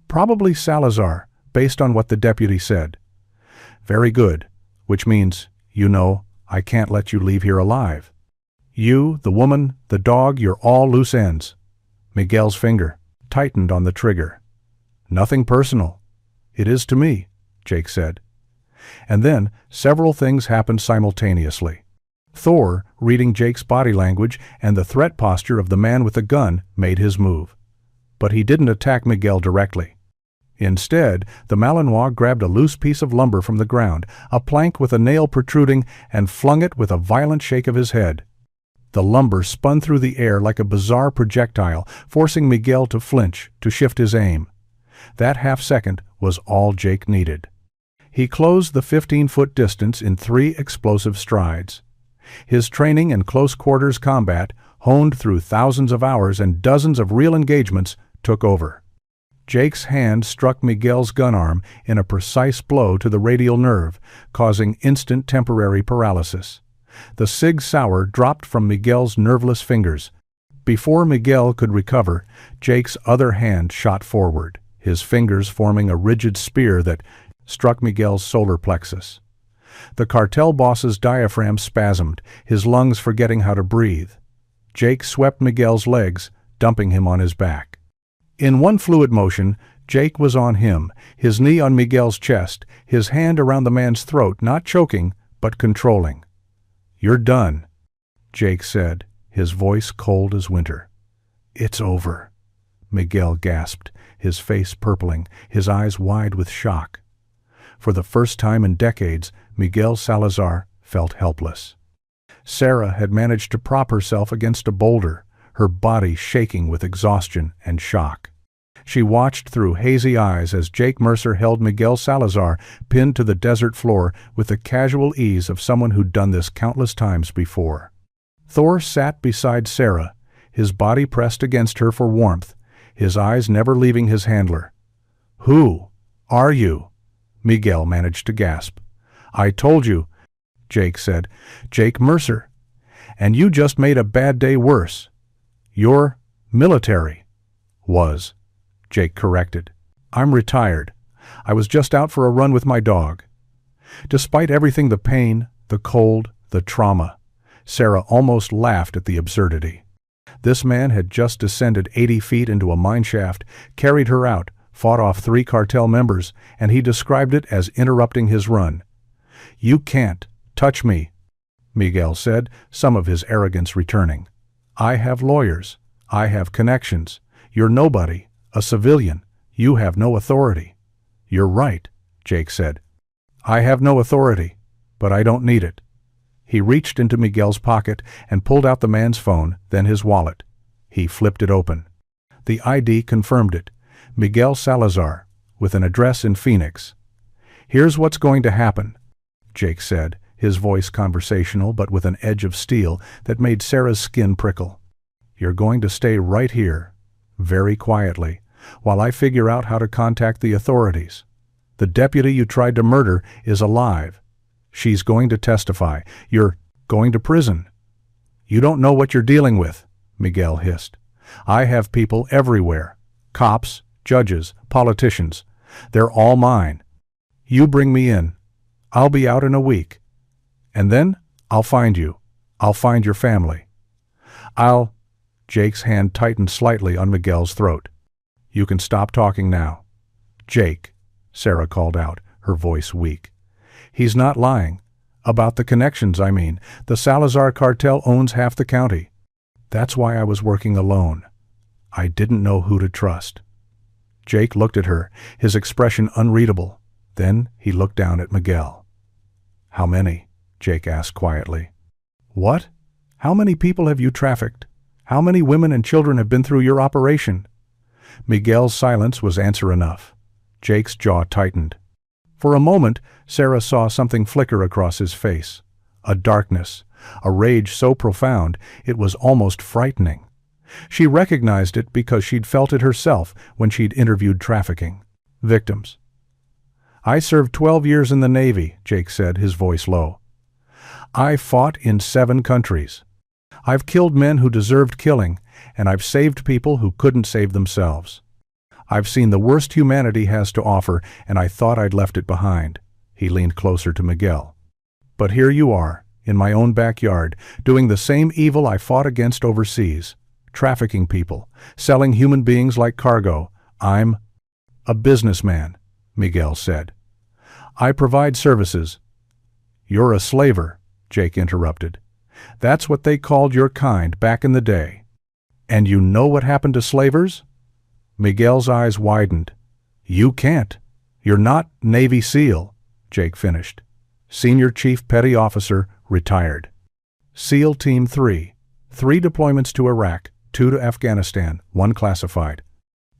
"Probably Salazar, based on what the deputy said." "Very good, which means, I can't let you leave here alive. You, the woman, the dog, you're all loose ends." Miguel's finger tightened on the trigger. "Nothing personal." "It is to me," Jake said. And then several things happened simultaneously. Thor, reading Jake's body language and the threat posture of the man with the gun, made his move. But he didn't attack Miguel directly. Instead, the Malinois grabbed a loose piece of lumber from the ground, a plank with a nail protruding, and flung it with a violent shake of his head. The lumber spun through the air like a bizarre projectile, forcing Miguel to flinch, to shift his aim. That half-second was all Jake needed. He closed the 15-foot distance in 3 explosive strides. His training in close-quarters combat, honed through thousands of hours and dozens of real engagements, took over. Jake's hand struck Miguel's gun arm in a precise blow to the radial nerve, causing instant temporary paralysis. The Sig Sauer dropped from Miguel's nerveless fingers. Before Miguel could recover, Jake's other hand shot forward, his fingers forming a rigid spear that struck Miguel's solar plexus. The cartel boss's diaphragm spasmed, his lungs forgetting how to breathe. Jake swept Miguel's legs, dumping him on his back. In one fluid motion, Jake was on him, his knee on Miguel's chest, his hand around the man's throat, not choking, but controlling. "You're done," Jake said, his voice cold as winter. "It's over," Miguel gasped, his face purpling, his eyes wide with shock. For the first time in decades, Miguel Salazar felt helpless. Sarah had managed to prop herself against a boulder, her body shaking with exhaustion and shock. She watched through hazy eyes as Jake Mercer held Miguel Salazar pinned to the desert floor with the casual ease of someone who'd done this countless times before. Thor sat beside Sarah, his body pressed against her for warmth, his eyes never leaving his handler. "Who are you?" Miguel managed to gasp. "I told you," Jake said. "Jake Mercer. And you just made a bad day worse. You're military." "Was," Jake corrected. "I'm retired. I was just out for a run with my dog." Despite everything, the pain, the cold, the trauma, Sarah almost laughed at the absurdity. This man had just descended 80 feet into a mine shaft, carried her out, fought off 3 cartel members, and he described it as interrupting his run. "You can't touch me," Miguel said, some of his arrogance returning. "I have lawyers. I have connections. You're nobody, a civilian. You have no authority." "You're right," Jake said. "I have no authority, but I don't need it." He reached into Miguel's pocket and pulled out the man's phone, then his wallet. He flipped it open. The ID confirmed it. Miguel Salazar, with an address in Phoenix. "Here's what's going to happen," Jake said, his voice conversational but with an edge of steel that made Sarah's skin prickle. "You're going to stay right here, very quietly, while I figure out how to contact the authorities. The deputy you tried to murder is alive. She's going to testify. You're going to prison." "You don't know what you're dealing with," Miguel hissed. "I have people everywhere. Cops, judges, politicians. They're all mine. You bring me in. I'll be out in a week. And then I'll find you. I'll find your family. Jake's hand tightened slightly on Miguel's throat. "You can stop talking now." "Jake," Sarah called out, her voice weak. "He's not lying. About the connections, I mean. The Salazar cartel owns half the county. That's why I was working alone. I didn't know who to trust." Jake looked at her, his expression unreadable. Then he looked down at Miguel. "How many?" Jake asked quietly. "What? How many people have you trafficked? How many women and children have been through your operation?" Miguel's silence was answer enough. Jake's jaw tightened. For a moment, Sarah saw something flicker across his face. A darkness, a rage so profound it was almost frightening. She recognized it because she'd felt it herself when she'd interviewed trafficking victims. "I served 12 years in the Navy," Jake said, his voice low. "I fought in 7 countries. I've killed men who deserved killing, and I've saved people who couldn't save themselves. I've seen the worst humanity has to offer, and I thought I'd left it behind." He leaned closer to Miguel. "But here you are, in my own backyard, doing the same evil I fought against overseas. Trafficking people, selling human beings like cargo. I'm a businessman," Miguel said. "I provide services." "You're a slaver," Jake interrupted. "That's what they called your kind back in the day." "And you know what happened to slavers?" Miguel's eyes widened. "You can't. You're not Navy SEAL," Jake finished. "Senior Chief Petty Officer, retired. SEAL Team 3. 3 deployments to Iraq, 2 to Afghanistan, 1 classified.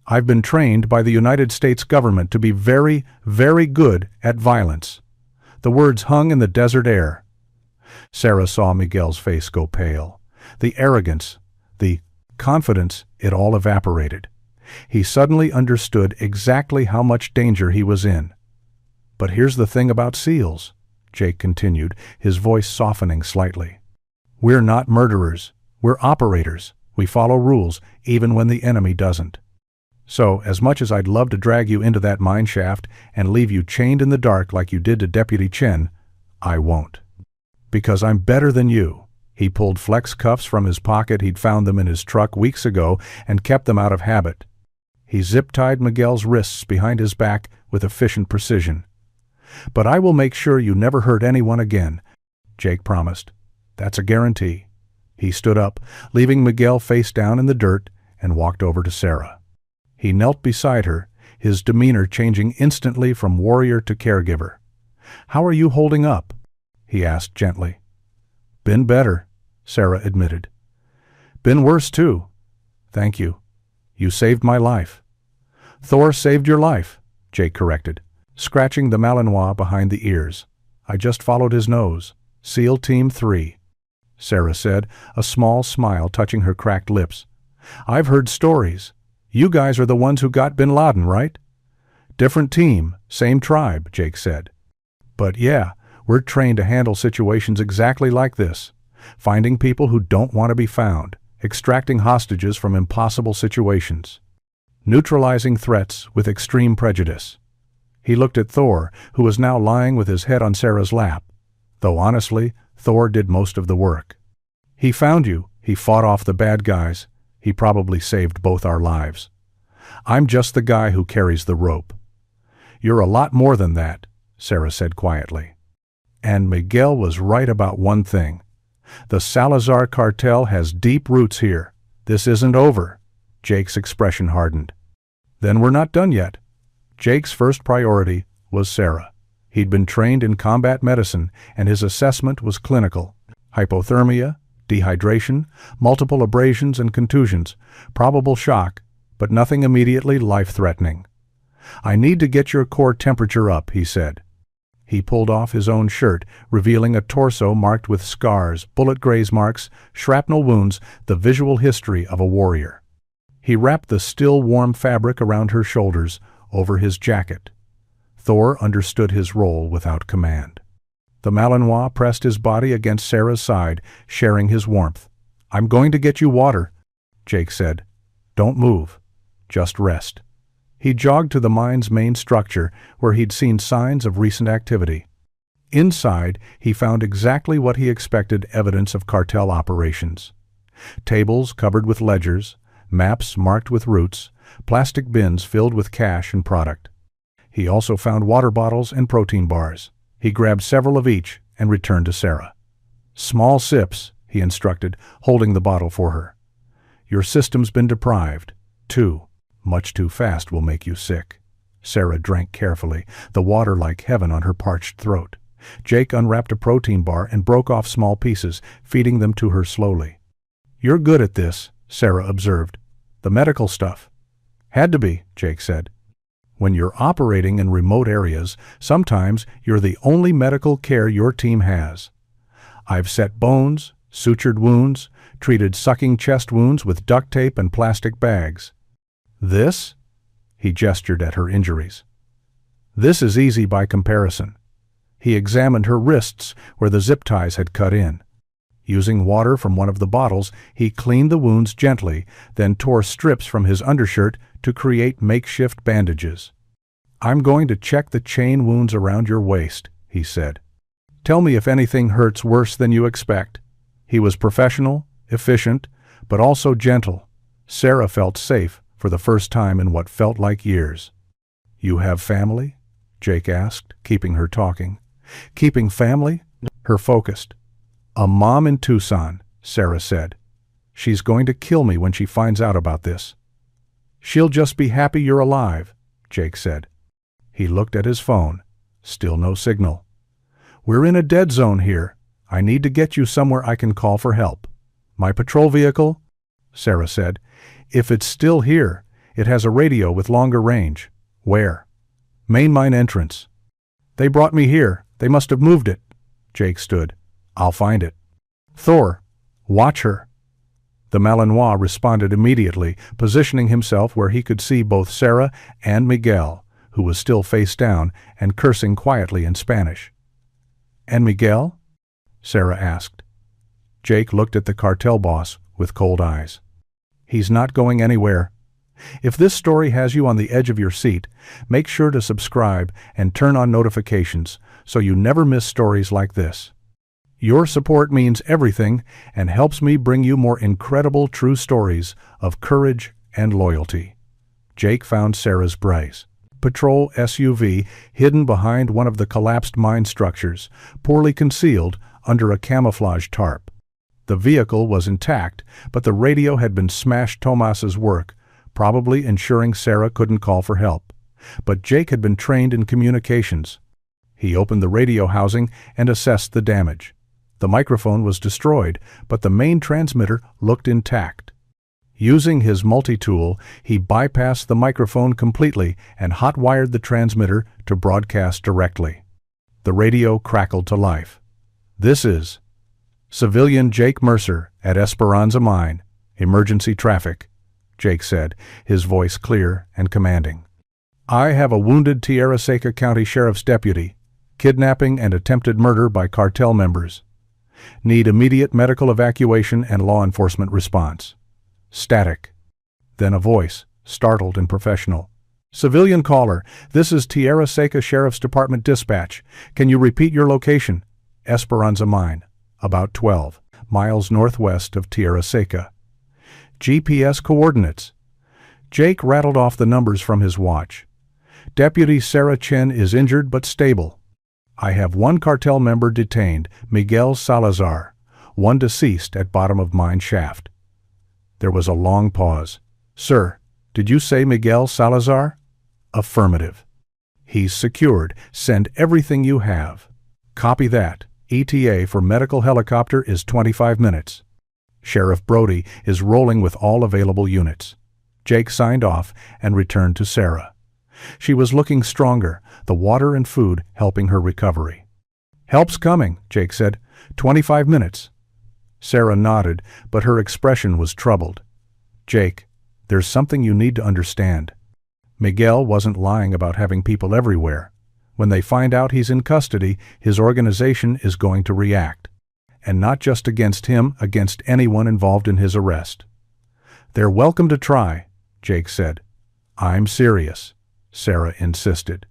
I've been trained by the United States government to be very, very good at violence." The words hung in the desert air. Sarah saw Miguel's face go pale. The arrogance, the confidence, it all evaporated. He suddenly understood exactly how much danger he was in. "But here's the thing about SEALs," Jake continued, his voice softening slightly. "We're not murderers. We're operators. We follow rules, even when the enemy doesn't. So, as much as I'd love to drag you into that mine shaft and leave you chained in the dark like you did to Deputy Chen, I won't. Because I'm better than you." He pulled flex cuffs from his pocket. He'd found them in his truck weeks ago and kept them out of habit. He zip-tied Miguel's wrists behind his back with efficient precision. "But I will make sure you never hurt anyone again," Jake promised. "That's a guarantee." He stood up, leaving Miguel face down in the dirt, and walked over to Sarah. He knelt beside her, his demeanor changing instantly from warrior to caregiver. "How are you holding up?" he asked gently. "Been better," Sarah admitted. "Been worse too." "Thank you. You saved my life." "Thor saved your life," Jake corrected, scratching the Malinois behind the ears. "I just followed his nose. SEAL Team 3. Sarah said, a small smile touching her cracked lips. "I've heard stories. You guys are the ones who got bin Laden, right?" "Different team, same tribe," Jake said. "But yeah, we're trained to handle situations exactly like this. Finding people who don't want to be found, extracting hostages from impossible situations, neutralizing threats with extreme prejudice." He looked at Thor, who was now lying with his head on Sarah's lap. Though honestly, Thor did most of the work. "He found you. He fought off the bad guys. He probably saved both our lives. I'm just the guy who carries the rope." "You're a lot more than that," Sarah said quietly. And Miguel was right about one thing. The Salazar cartel has deep roots here. This isn't over. Jake's expression hardened. "Then we're not done yet." Jake's first priority was Sarah. He'd been trained in combat medicine, and his assessment was clinical. Hypothermia, dehydration, multiple abrasions and contusions, probable shock, but nothing immediately life-threatening. "I need to get your core temperature up," he said. He pulled off his own shirt, revealing a torso marked with scars, bullet graze marks, shrapnel wounds, the visual history of a warrior. He wrapped the still warm fabric around her shoulders, over his jacket. Thor understood his role without command. The Malinois pressed his body against Sarah's side, sharing his warmth. "I'm going to get you water," Jake said. "Don't move. Just rest." He jogged to the mine's main structure, where he'd seen signs of recent activity. Inside, he found exactly what he expected: evidence of cartel operations. Tables covered with ledgers, maps marked with routes, plastic bins filled with cash and product. He also found water bottles and protein bars. He grabbed several of each and returned to Sarah. "Small sips," he instructed, holding the bottle for her. "Your system's been deprived. Much too fast will make you sick." Sarah drank carefully, the water like heaven on her parched throat. Jake unwrapped a protein bar and broke off small pieces, feeding them to her slowly. "You're good at this," Sarah observed. "The medical stuff." "Had to be," Jake said. "When you're operating in remote areas, sometimes you're the only medical care your team has. I've set bones, sutured wounds, treated sucking chest wounds with duct tape and plastic bags. This? He gestured at her injuries. This is easy by comparison. He examined her wrists where the zip ties had cut in. Using water from one of the bottles, he cleaned the wounds gently, then tore strips from his undershirt to create makeshift bandages. I'm going to check the chain wounds around your waist, he said. Tell me if anything hurts worse than you expect. He was professional, efficient, but also gentle. Sarah felt safe for the first time in what felt like years. You have family? Jake asked, keeping her talking. Keeping family? Her focused. A mom in Tucson, Sarah said. She's going to kill me when she finds out about this. She'll just be happy you're alive, Jake said. He looked at his phone. Still no signal. We're in a dead zone here. I need to get you somewhere I can call for help. My patrol vehicle? Sarah said. If it's still here, it has a radio with longer range. Where? Main mine entrance. They brought me here. They must have moved it. Jake stood. I'll find it. Thor, watch her. The Malinois responded immediately, positioning himself where he could see both Sarah and Miguel, who was still face down and cursing quietly in Spanish. And Miguel? Sarah asked. Jake looked at the cartel boss with cold eyes. He's not going anywhere. If this story has you on the edge of your seat, make sure to subscribe and turn on notifications so you never miss stories like this. Your support means everything and helps me bring you more incredible true stories of courage and loyalty. Jake found Sarah's Bryce patrol SUV hidden behind one of the collapsed mine structures, poorly concealed under a camouflage tarp. The vehicle was intact, but the radio had been smashed. Tomas's work, probably ensuring Sarah couldn't call for help. But Jake had been trained in communications. He opened the radio housing and assessed the damage. The microphone was destroyed, but the main transmitter looked intact. Using his multi-tool, he bypassed the microphone completely and hot-wired the transmitter to broadcast directly. The radio crackled to life. This is Civilian Jake Mercer at Esperanza Mine. Emergency traffic, Jake said, his voice clear and commanding. I have a wounded Tierra Seca County Sheriff's deputy. Kidnapping and attempted murder by cartel members. Need immediate medical evacuation and law enforcement response. Static. Then a voice, startled and professional. Civilian caller, this is Tierra Seca Sheriff's Department dispatch. Can you repeat your location? Esperanza Mine, about 12 miles northwest of Tierra Seca. GPS coordinates. Jake rattled off the numbers from his watch. Deputy Sarah Chen is injured but stable. I have one cartel member detained, Miguel Salazar, one deceased at bottom of mine shaft. There was a long pause. Sir, did you say Miguel Salazar? Affirmative. He's secured. Send everything you have. Copy that. ETA for medical helicopter is 25 minutes. Sheriff Brody is rolling with all available units. Jake signed off and returned to Sarah. She was looking stronger, the water and food helping her recovery. Help's coming, Jake said. 25 minutes. Sarah nodded, but her expression was troubled. Jake, there's something you need to understand. Miguel wasn't lying about having people everywhere. When they find out he's in custody, his organization is going to react. And not just against him, against anyone involved in his arrest. They're welcome to try, Jake said. I'm serious, Sarah insisted.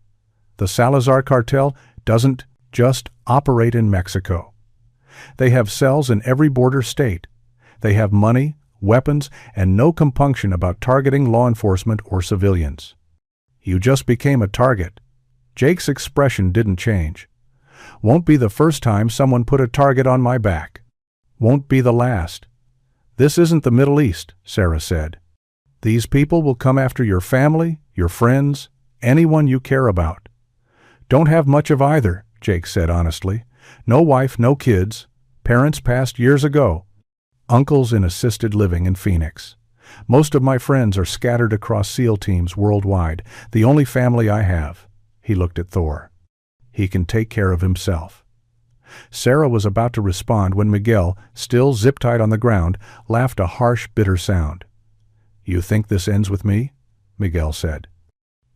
The Salazar cartel doesn't just operate in Mexico. They have cells in every border state. They have money, weapons, and no compunction about targeting law enforcement or civilians. You just became a target. Jake's expression didn't change. Won't be the first time someone put a target on my back. Won't be the last. This isn't the Middle East, Sarah said. These people will come after your family, your friends, anyone you care about. Don't have much of either, Jake said honestly. No wife, no kids. Parents passed years ago. Uncles in assisted living in Phoenix. Most of my friends are scattered across SEAL teams worldwide. The only family I have. He looked at Thor. He can take care of himself. Sarah was about to respond when Miguel, still zip-tied on the ground, laughed a harsh, bitter sound. "You think this ends with me?" Miguel said.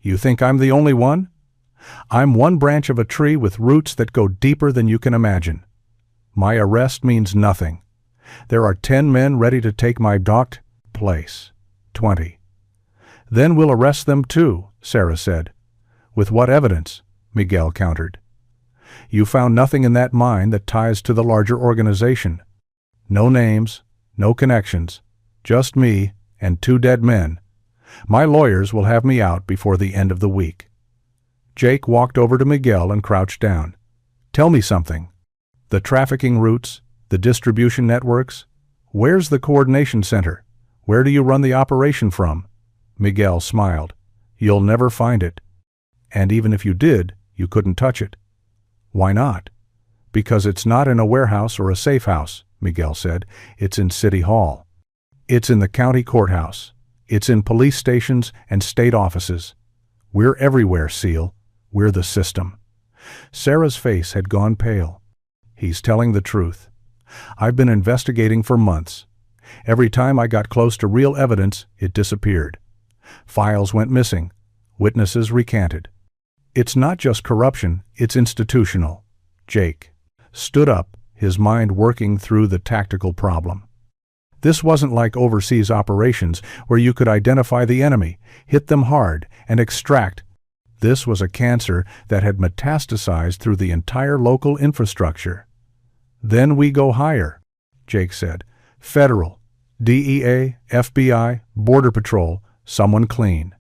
"You think I'm the only one? I'm one branch of a tree with roots that go deeper than you can imagine. My arrest means nothing. There are 10 men ready to take my docked place. 20. Then we'll arrest them too," Sarah said. "With what evidence?" Miguel countered. "You found nothing in that mine that ties to the larger organization. No names, no connections, just me and 2 dead men. My lawyers will have me out before the end of the week." Jake walked over to Miguel and crouched down. "Tell me something. The trafficking routes, the distribution networks, where's the coordination center? Where do you run the operation from?" Miguel smiled. "You'll never find it. And even if you did, you couldn't touch it." "Why not?" "Because it's not in a warehouse or a safe house," Miguel said. "It's in City Hall. It's in the county courthouse. It's in police stations and state offices. We're everywhere, Seal. We're the system." Sarah's face had gone pale. "He's telling the truth. I've been investigating for months. Every time I got close to real evidence, it disappeared. Files went missing. Witnesses recanted. It's not just corruption, it's institutional." Jake stood up, his mind working through the tactical problem. This wasn't like overseas operations where you could identify the enemy, hit them hard, and extract. This was a cancer that had metastasized through the entire local infrastructure. "Then we go higher," Jake said. "Federal, DEA, FBI, Border Patrol, someone clean.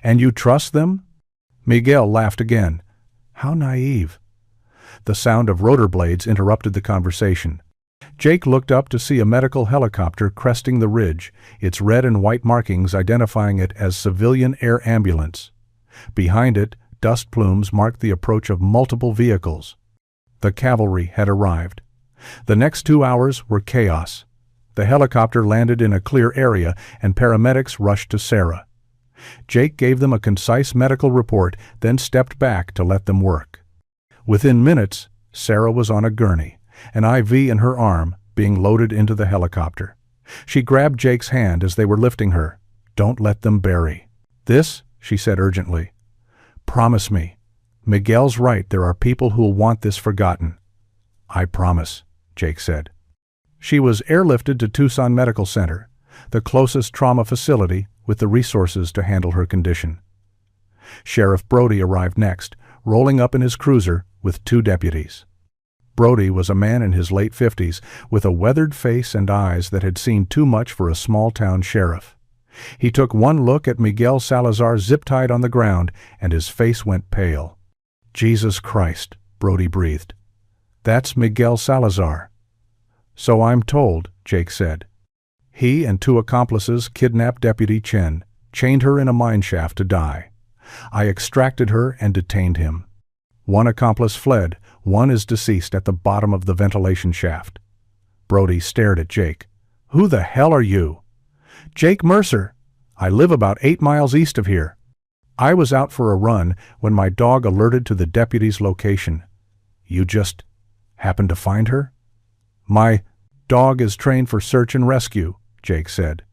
And you trust them?" Miguel laughed again. How naive. The sound of rotor blades interrupted the conversation. Jake looked up to see a medical helicopter cresting the ridge, its red and white markings identifying it as Civilian Air Ambulance. Behind it, dust plumes marked the approach of multiple vehicles. The cavalry had arrived. The next 2 hours were chaos. The helicopter landed in a clear area and paramedics rushed to Sarah. Jake gave them a concise medical report, then stepped back to let them work. Within minutes, Sarah was on a gurney, an IV in her arm, being loaded into the helicopter. She grabbed Jake's hand as they were lifting her. "Don't let them bury this," she said urgently. "Promise me. Miguel's right, there are people who'll want this forgotten." "I promise," Jake said. She was airlifted to Tucson Medical Center, the closest trauma facility with the resources to handle her condition. Sheriff Brody arrived next, rolling up in his cruiser with 2 deputies. Brody was a man in his late 50s with a weathered face and eyes that had seen too much for a small-town sheriff. He took one look at Miguel Salazar zip-tied on the ground, and his face went pale. "Jesus Christ," Brody breathed. "That's Miguel Salazar." "So I'm told," Jake said. "He and 2 accomplices kidnapped Deputy Chen, chained her in a mine shaft to die. I extracted her and detained him. One accomplice fled, one is deceased at the bottom of the ventilation shaft." Brody stared at Jake. "Who the hell are you?" "Jake Mercer. I live about 8 miles east of here. I was out for a run when my dog alerted to the deputy's location." "You just happened to find her?" "My dog is trained for search and rescue," Jake said.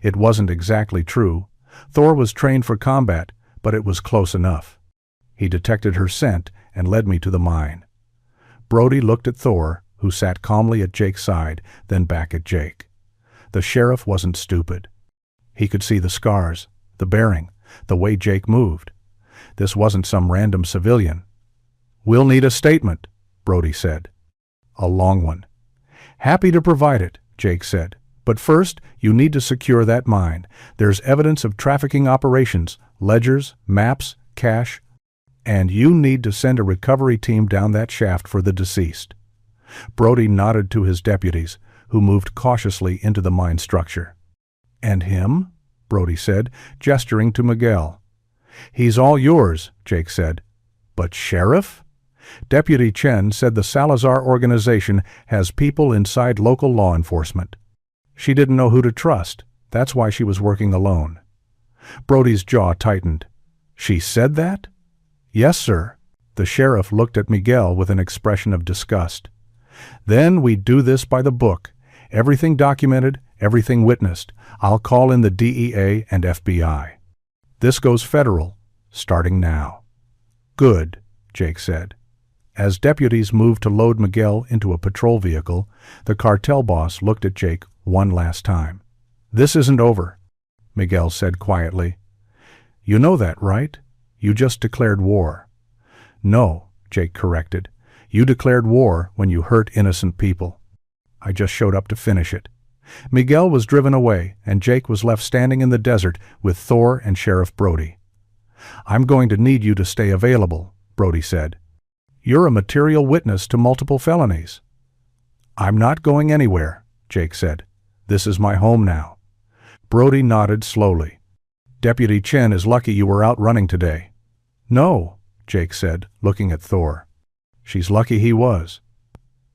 It wasn't exactly true. Thor was trained for combat, but it was close enough. He detected her scent and led me to the mine. Brody looked at Thor, who sat calmly at Jake's side, then back at Jake. The sheriff wasn't stupid. He could see the scars, the bearing, the way Jake moved. This wasn't some random civilian. "We'll need a statement," Brody said. "A long one." "Happy to provide it," Jake said. "But first, you need to secure that mine. There's evidence of trafficking operations, ledgers, maps, cash, and you need to send a recovery team down that shaft for the deceased." Brody nodded to his deputies, who moved cautiously into the mine structure. "And him?" Brody said, gesturing to Miguel. "He's all yours," Jake said. "But Sheriff?" Deputy Chen said the Salazar organization has people inside local law enforcement. She didn't know who to trust. That's why she was working alone. Brody's jaw tightened. "She said that?" "Yes, sir." The sheriff looked at Miguel with an expression of disgust. "Then we do this by the book. Everything documented, everything witnessed. I'll call in the DEA and FBI. This goes federal, starting now." "Good," Jake said. As deputies moved to load Miguel into a patrol vehicle, the cartel boss looked at Jake one last time. "This isn't over," Miguel said quietly. "You know that, right? You just declared war." "No," Jake corrected. "You declared war when you hurt innocent people. I just showed up to finish it." Miguel was driven away, and Jake was left standing in the desert with Thor and Sheriff Brody. "I'm going to need you to stay available," Brody said. "You're a material witness to multiple felonies." "I'm not going anywhere," Jake said. "This is my home now." Brody nodded slowly. "Deputy Chen is lucky you were out running today." "No," Jake said, looking at Thor. "She's lucky he was."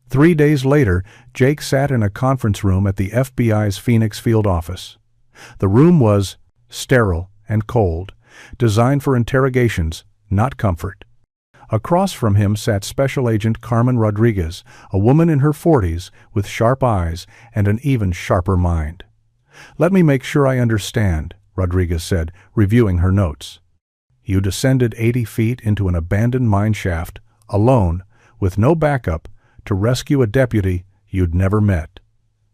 3 days later, Jake sat in a conference room at the FBI's Phoenix field office. The room was sterile and cold, designed for interrogations, not comfort. Across from him sat Special Agent Carmen Rodriguez, a woman in her 40s with sharp eyes and an even sharper mind. "Let me make sure I understand," Rodriguez said, reviewing her notes. "You descended 80 feet into an abandoned mine shaft, alone, with no backup, to rescue a deputy you'd never met."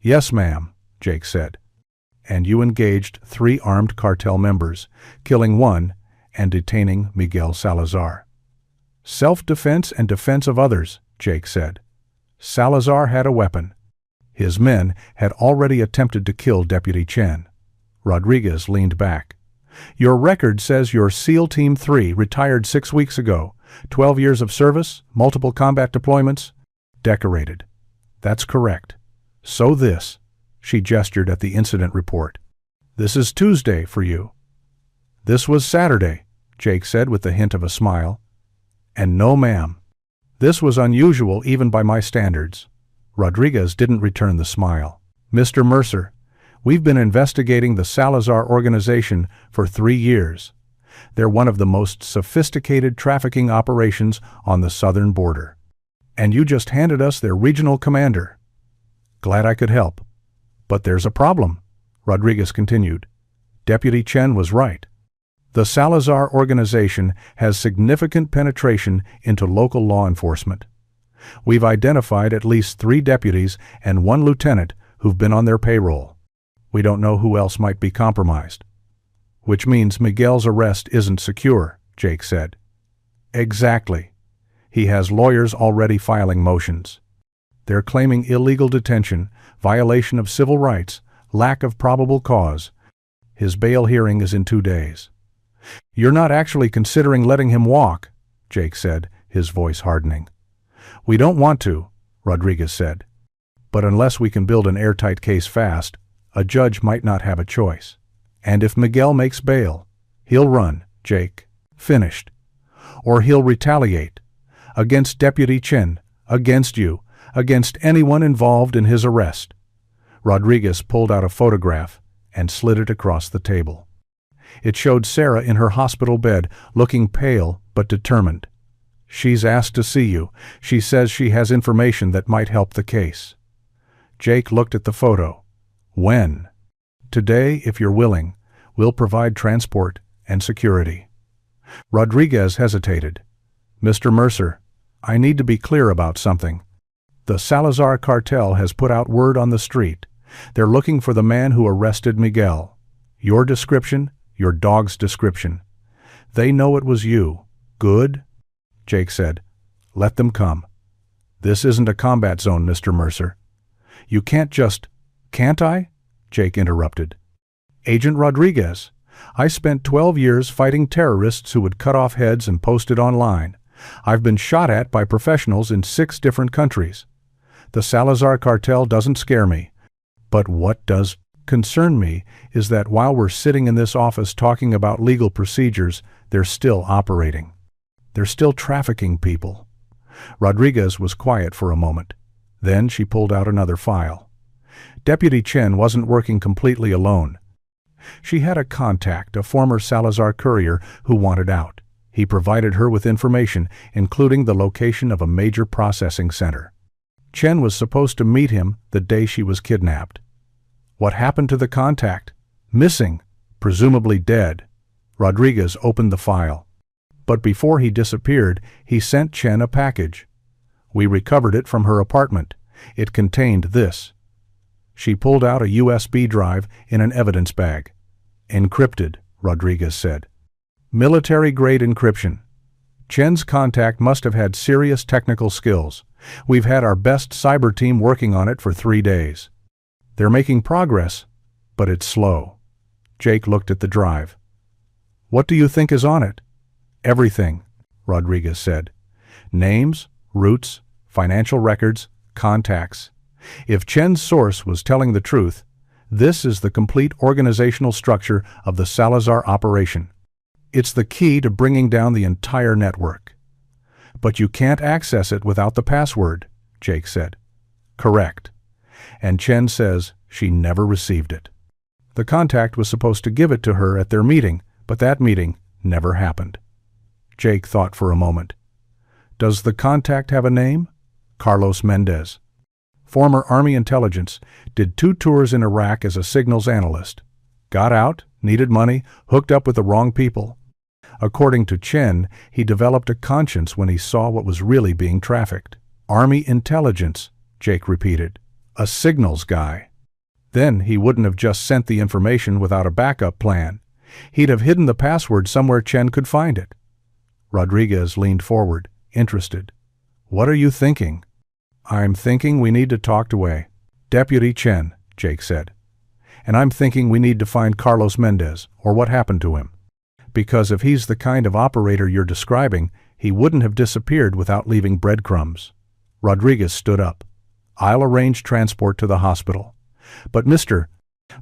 "Yes, ma'am," Jake said. "And you engaged 3 armed cartel members, killing 1 and detaining Miguel Salazar." "Self-defense and defense of others," Jake said. "Salazar had a weapon. His men had already attempted to kill Deputy Chen." Rodriguez leaned back. "Your record says your SEAL Team 3 retired 6 weeks ago. 12 years of service, multiple combat deployments, decorated." "That's correct. So this," she gestured at the incident report. "This is Tuesday for you." "This was Saturday," Jake said with the hint of a smile. "And no, ma'am. This was unusual even by my standards." Rodriguez didn't return the smile. "Mr. Mercer, we've been investigating the Salazar organization for 3 years. They're one of the most sophisticated trafficking operations on the southern border. And you just handed us their regional commander." "Glad I could help. But there's a problem," Rodriguez continued. "Deputy Chen was right. The Salazar organization has significant penetration into local law enforcement. We've identified at least 3 deputies and 1 lieutenant who've been on their payroll. We don't know who else might be compromised." "Which means Miguel's arrest isn't secure," Jake said. "Exactly. He has lawyers already filing motions. They're claiming illegal detention, violation of civil rights, lack of probable cause. His bail hearing is in 2 days." "You're not actually considering letting him walk," Jake said, his voice hardening. "We don't want to," Rodriguez said. "But unless we can build an airtight case fast, a judge might not have a choice. And if Miguel makes bail, he'll run, Jake. Finished. Or he'll retaliate. Against Deputy Chen, against you, against anyone involved in his arrest." Rodriguez pulled out a photograph and slid it across the table. It showed Sarah in her hospital bed, looking pale but determined. "She's asked to see you. She says she has information that might help the case." Jake looked at the photo. "When?" "Today, if you're willing. We'll provide transport and security." Rodriguez hesitated. "Mr. Mercer, I need to be clear about something. The Salazar cartel has put out word on the street. They're looking for the man who arrested Miguel. Your description, your dog's description. They know it was you. Good?" Jake said. "Let them come." "This isn't a combat zone, Mr. Mercer." "You can't just—" "Can't I?" Jake interrupted. "Agent Rodriguez, I spent 12 years fighting terrorists who would cut off heads and post it online. I've been shot at by professionals in 6 different countries. The Salazar cartel doesn't scare me. But what does concern me is that while we're sitting in this office talking about legal procedures, they're still operating. They're still trafficking people." Rodriguez was quiet for a moment. Then she pulled out another file. Deputy Chen wasn't working completely alone. She had a contact, a former Salazar courier, who wanted out. He provided her with information, including the location of a major processing center. Chen was supposed to meet him the day she was kidnapped. What happened to the contact? Missing, presumably dead. Rodriguez opened the file. But before he disappeared, he sent Chen a package. We recovered it from her apartment. It contained this. She pulled out a USB drive in an evidence bag. Encrypted, Rodriguez said. Military-grade encryption. Chen's contact must have had serious technical skills. We've had our best cyber team working on it for 3 days. They're making progress, but it's slow. Jake looked at the drive. What do you think is on it? Everything, Rodriguez said. Names, routes, financial records, contacts. If Chen's source was telling the truth, this is the complete organizational structure of the Salazar operation. It's the key to bringing down the entire network. But you can't access it without the password, Jake said. Correct. And Chen says she never received it. The contact was supposed to give it to her at their meeting, but that meeting never happened. Jake thought for a moment. Does the contact have a name? Carlos Mendez. Former Army intelligence, did 2 tours in Iraq as a signals analyst. Got out, needed money, hooked up with the wrong people. According to Chen, he developed a conscience when he saw what was really being trafficked. Army intelligence, Jake repeated. A signals guy. Then he wouldn't have just sent the information without a backup plan. He'd have hidden the password somewhere Chen could find it. Rodriguez leaned forward, interested. What are you thinking? I'm thinking we need to talk to Deputy Chen, Jake said. And I'm thinking we need to find Carlos Mendez, or what happened to him. Because if he's the kind of operator you're describing, he wouldn't have disappeared without leaving breadcrumbs. Rodriguez stood up. I'll arrange transport to the hospital. But Mr.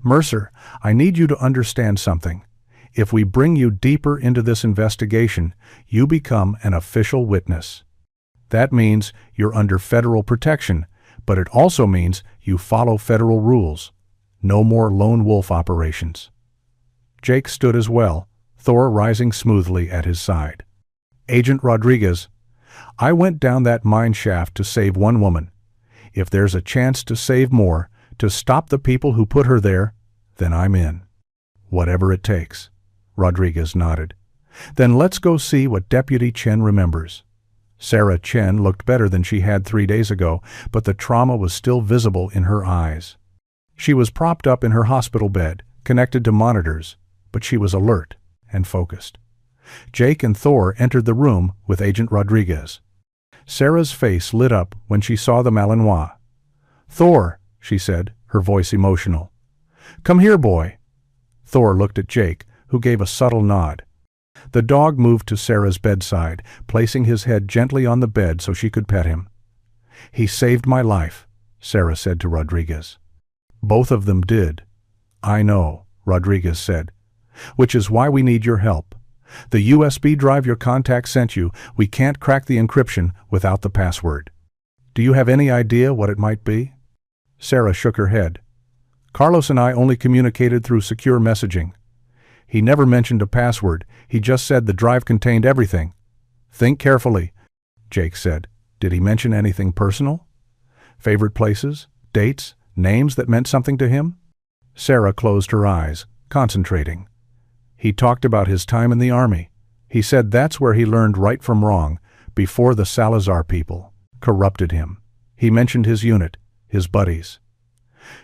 Mercer, I need you to understand something. If we bring you deeper into this investigation, you become an official witness. That means you're under federal protection, but it also means you follow federal rules. No more lone wolf operations. Jake stood as well, Thor rising smoothly at his side. Agent Rodriguez, I went down that mine shaft to save one woman. If there's a chance to save more, to stop the people who put her there, then I'm in. Whatever it takes. Rodriguez nodded. Then let's go see what Deputy Chen remembers. Sarah Chen looked better than she had 3 days ago, but the trauma was still visible in her eyes. She was propped up in her hospital bed, connected to monitors, but she was alert and focused. Jake and Thor entered the room with Agent Rodriguez. Sarah's face lit up when she saw the Malinois. Thor, she said, her voice emotional. Come here, boy. Thor looked at Jake, who gave a subtle nod. The dog moved to Sarah's bedside, placing his head gently on the bed so she could pet him. He saved my life, Sarah said to Rodriguez. Both of them did. I know, Rodriguez said. Which is why we need your help. The USB drive your contact sent you, we can't crack the encryption without the password. Do you have any idea what it might be? Sarah shook her head. Carlos and I only communicated through secure messaging. He never mentioned a password. He just said the drive contained everything. Think carefully, Jake said. Did he mention anything personal? Favorite places, dates, names that meant something to him? Sarah closed her eyes, concentrating. He talked about his time in the army. He said that's where he learned right from wrong, before the Salazar people corrupted him. He mentioned his unit, his buddies.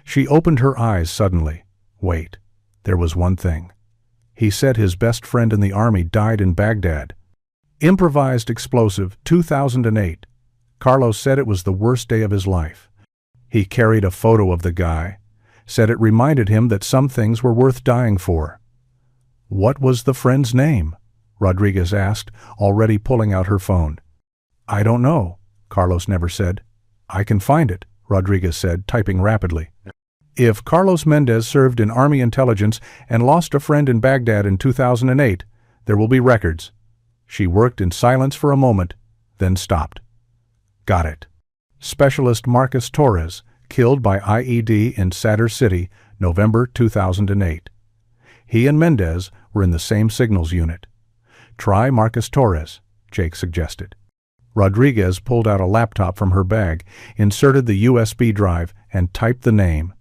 She opened her eyes suddenly. Wait, there was one thing. He said his best friend in the army died in Baghdad. Improvised explosive, 2008. Carlos said it was the worst day of his life. He carried a photo of the guy, said it reminded him that some things were worth dying for. What was the friend's name? Rodriguez asked, already pulling out her phone. I don't know, Carlos never said. I can find it, Rodriguez said, typing rapidly. If Carlos Mendez served in Army intelligence and lost a friend in Baghdad in 2008, there will be records. She worked in silence for a moment, then stopped. Got it. Specialist Marcus Torres, killed by IED in Sadr City, November 2008. He and Mendez were in the same signals unit. Try Marcus Torres, Jake suggested. Rodriguez pulled out a laptop from her bag, inserted the USB drive, and typed the name.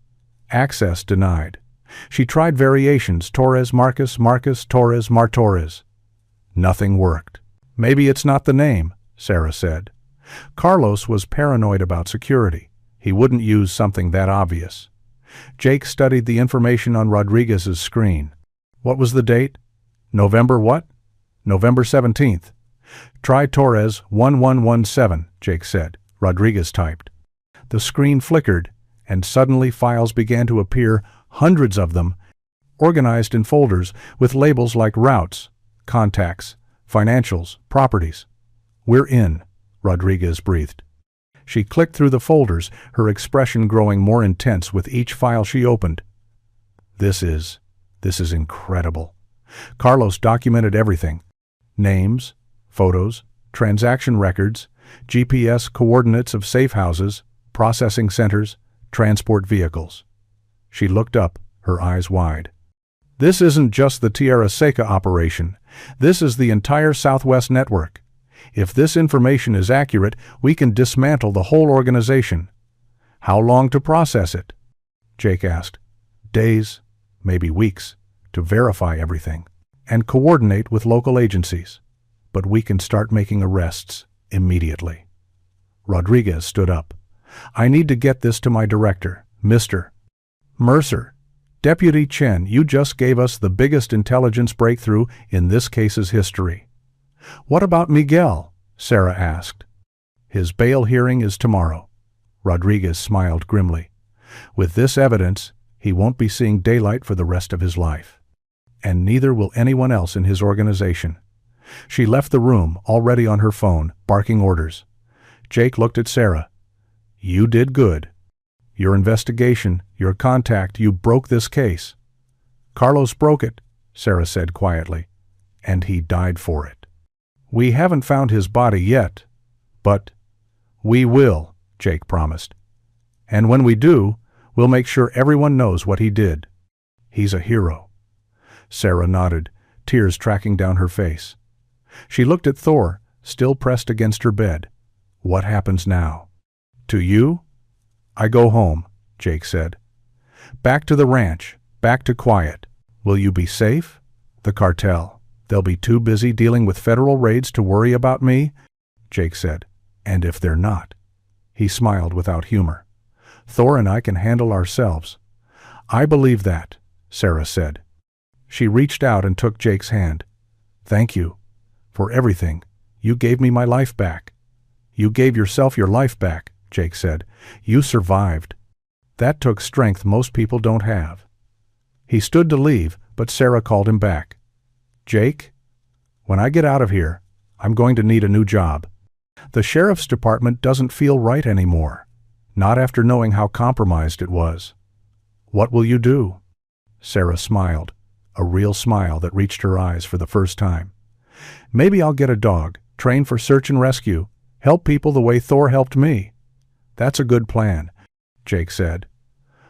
Access denied. She tried variations: Torres, Marcus, Marcus, Torres, Martorres. Nothing worked. Maybe it's not the name, Sarah said. Carlos was paranoid about security. He wouldn't use something that obvious. Jake studied the information on Rodriguez's screen. What was the date? November what? November 17th. Try Torres 1117, Jake said. Rodriguez typed. The screen flickered, and suddenly files began to appear, hundreds of them, organized in folders with labels like routes, contacts, financials, properties. We're in, Rodriguez breathed. She clicked through the folders, her expression growing more intense with each file she opened. This is incredible. Carlos documented everything. Names, photos, transaction records, GPS coordinates of safe houses, processing centers, transport vehicles. She looked up, her eyes wide. This isn't just the Tierra Seca operation. This is the entire Southwest network. If this information is accurate, we can dismantle the whole organization. How long to process it? Jake asked. Days, maybe weeks, to verify everything and coordinate with local agencies. But we can start making arrests immediately. Rodriguez stood up. I need to get this to my director, Mr. Mercer. Deputy Chen, you just gave us the biggest intelligence breakthrough in this case's history. What about Miguel? Sarah asked. His bail hearing is tomorrow. Rodriguez smiled grimly. With this evidence, he won't be seeing daylight for the rest of his life. And neither will anyone else in his organization. She left the room, already on her phone, barking orders. Jake looked at Sarah. You did good. Your investigation, your contact, you broke this case. Carlos broke it, Sarah said quietly, and he died for it. We haven't found his body yet, but we will, Jake promised. And when we do, we'll make sure everyone knows what he did. He's a hero. Sarah nodded, tears tracking down her face. She looked at Thor, still pressed against her bed. What happens now? To you? I go home, Jake said. Back to the ranch, back to quiet. Will you be safe? The cartel. They'll be too busy dealing with federal raids to worry about me, Jake said. And if they're not? He smiled without humor. Thor and I can handle ourselves. I believe that, Sarah said. She reached out and took Jake's hand. Thank you. For everything. You gave me my life back. You gave yourself your life back, Jake said. You survived. That took strength most people don't have. He stood to leave, but Sarah called him back. Jake, when I get out of here, I'm going to need a new job. The sheriff's department doesn't feel right anymore. Not after knowing how compromised it was. What will you do? Sarah smiled, a real smile that reached her eyes for the first time. Maybe I'll get a dog, train for search and rescue, help people the way Thor helped me. That's a good plan, Jake said.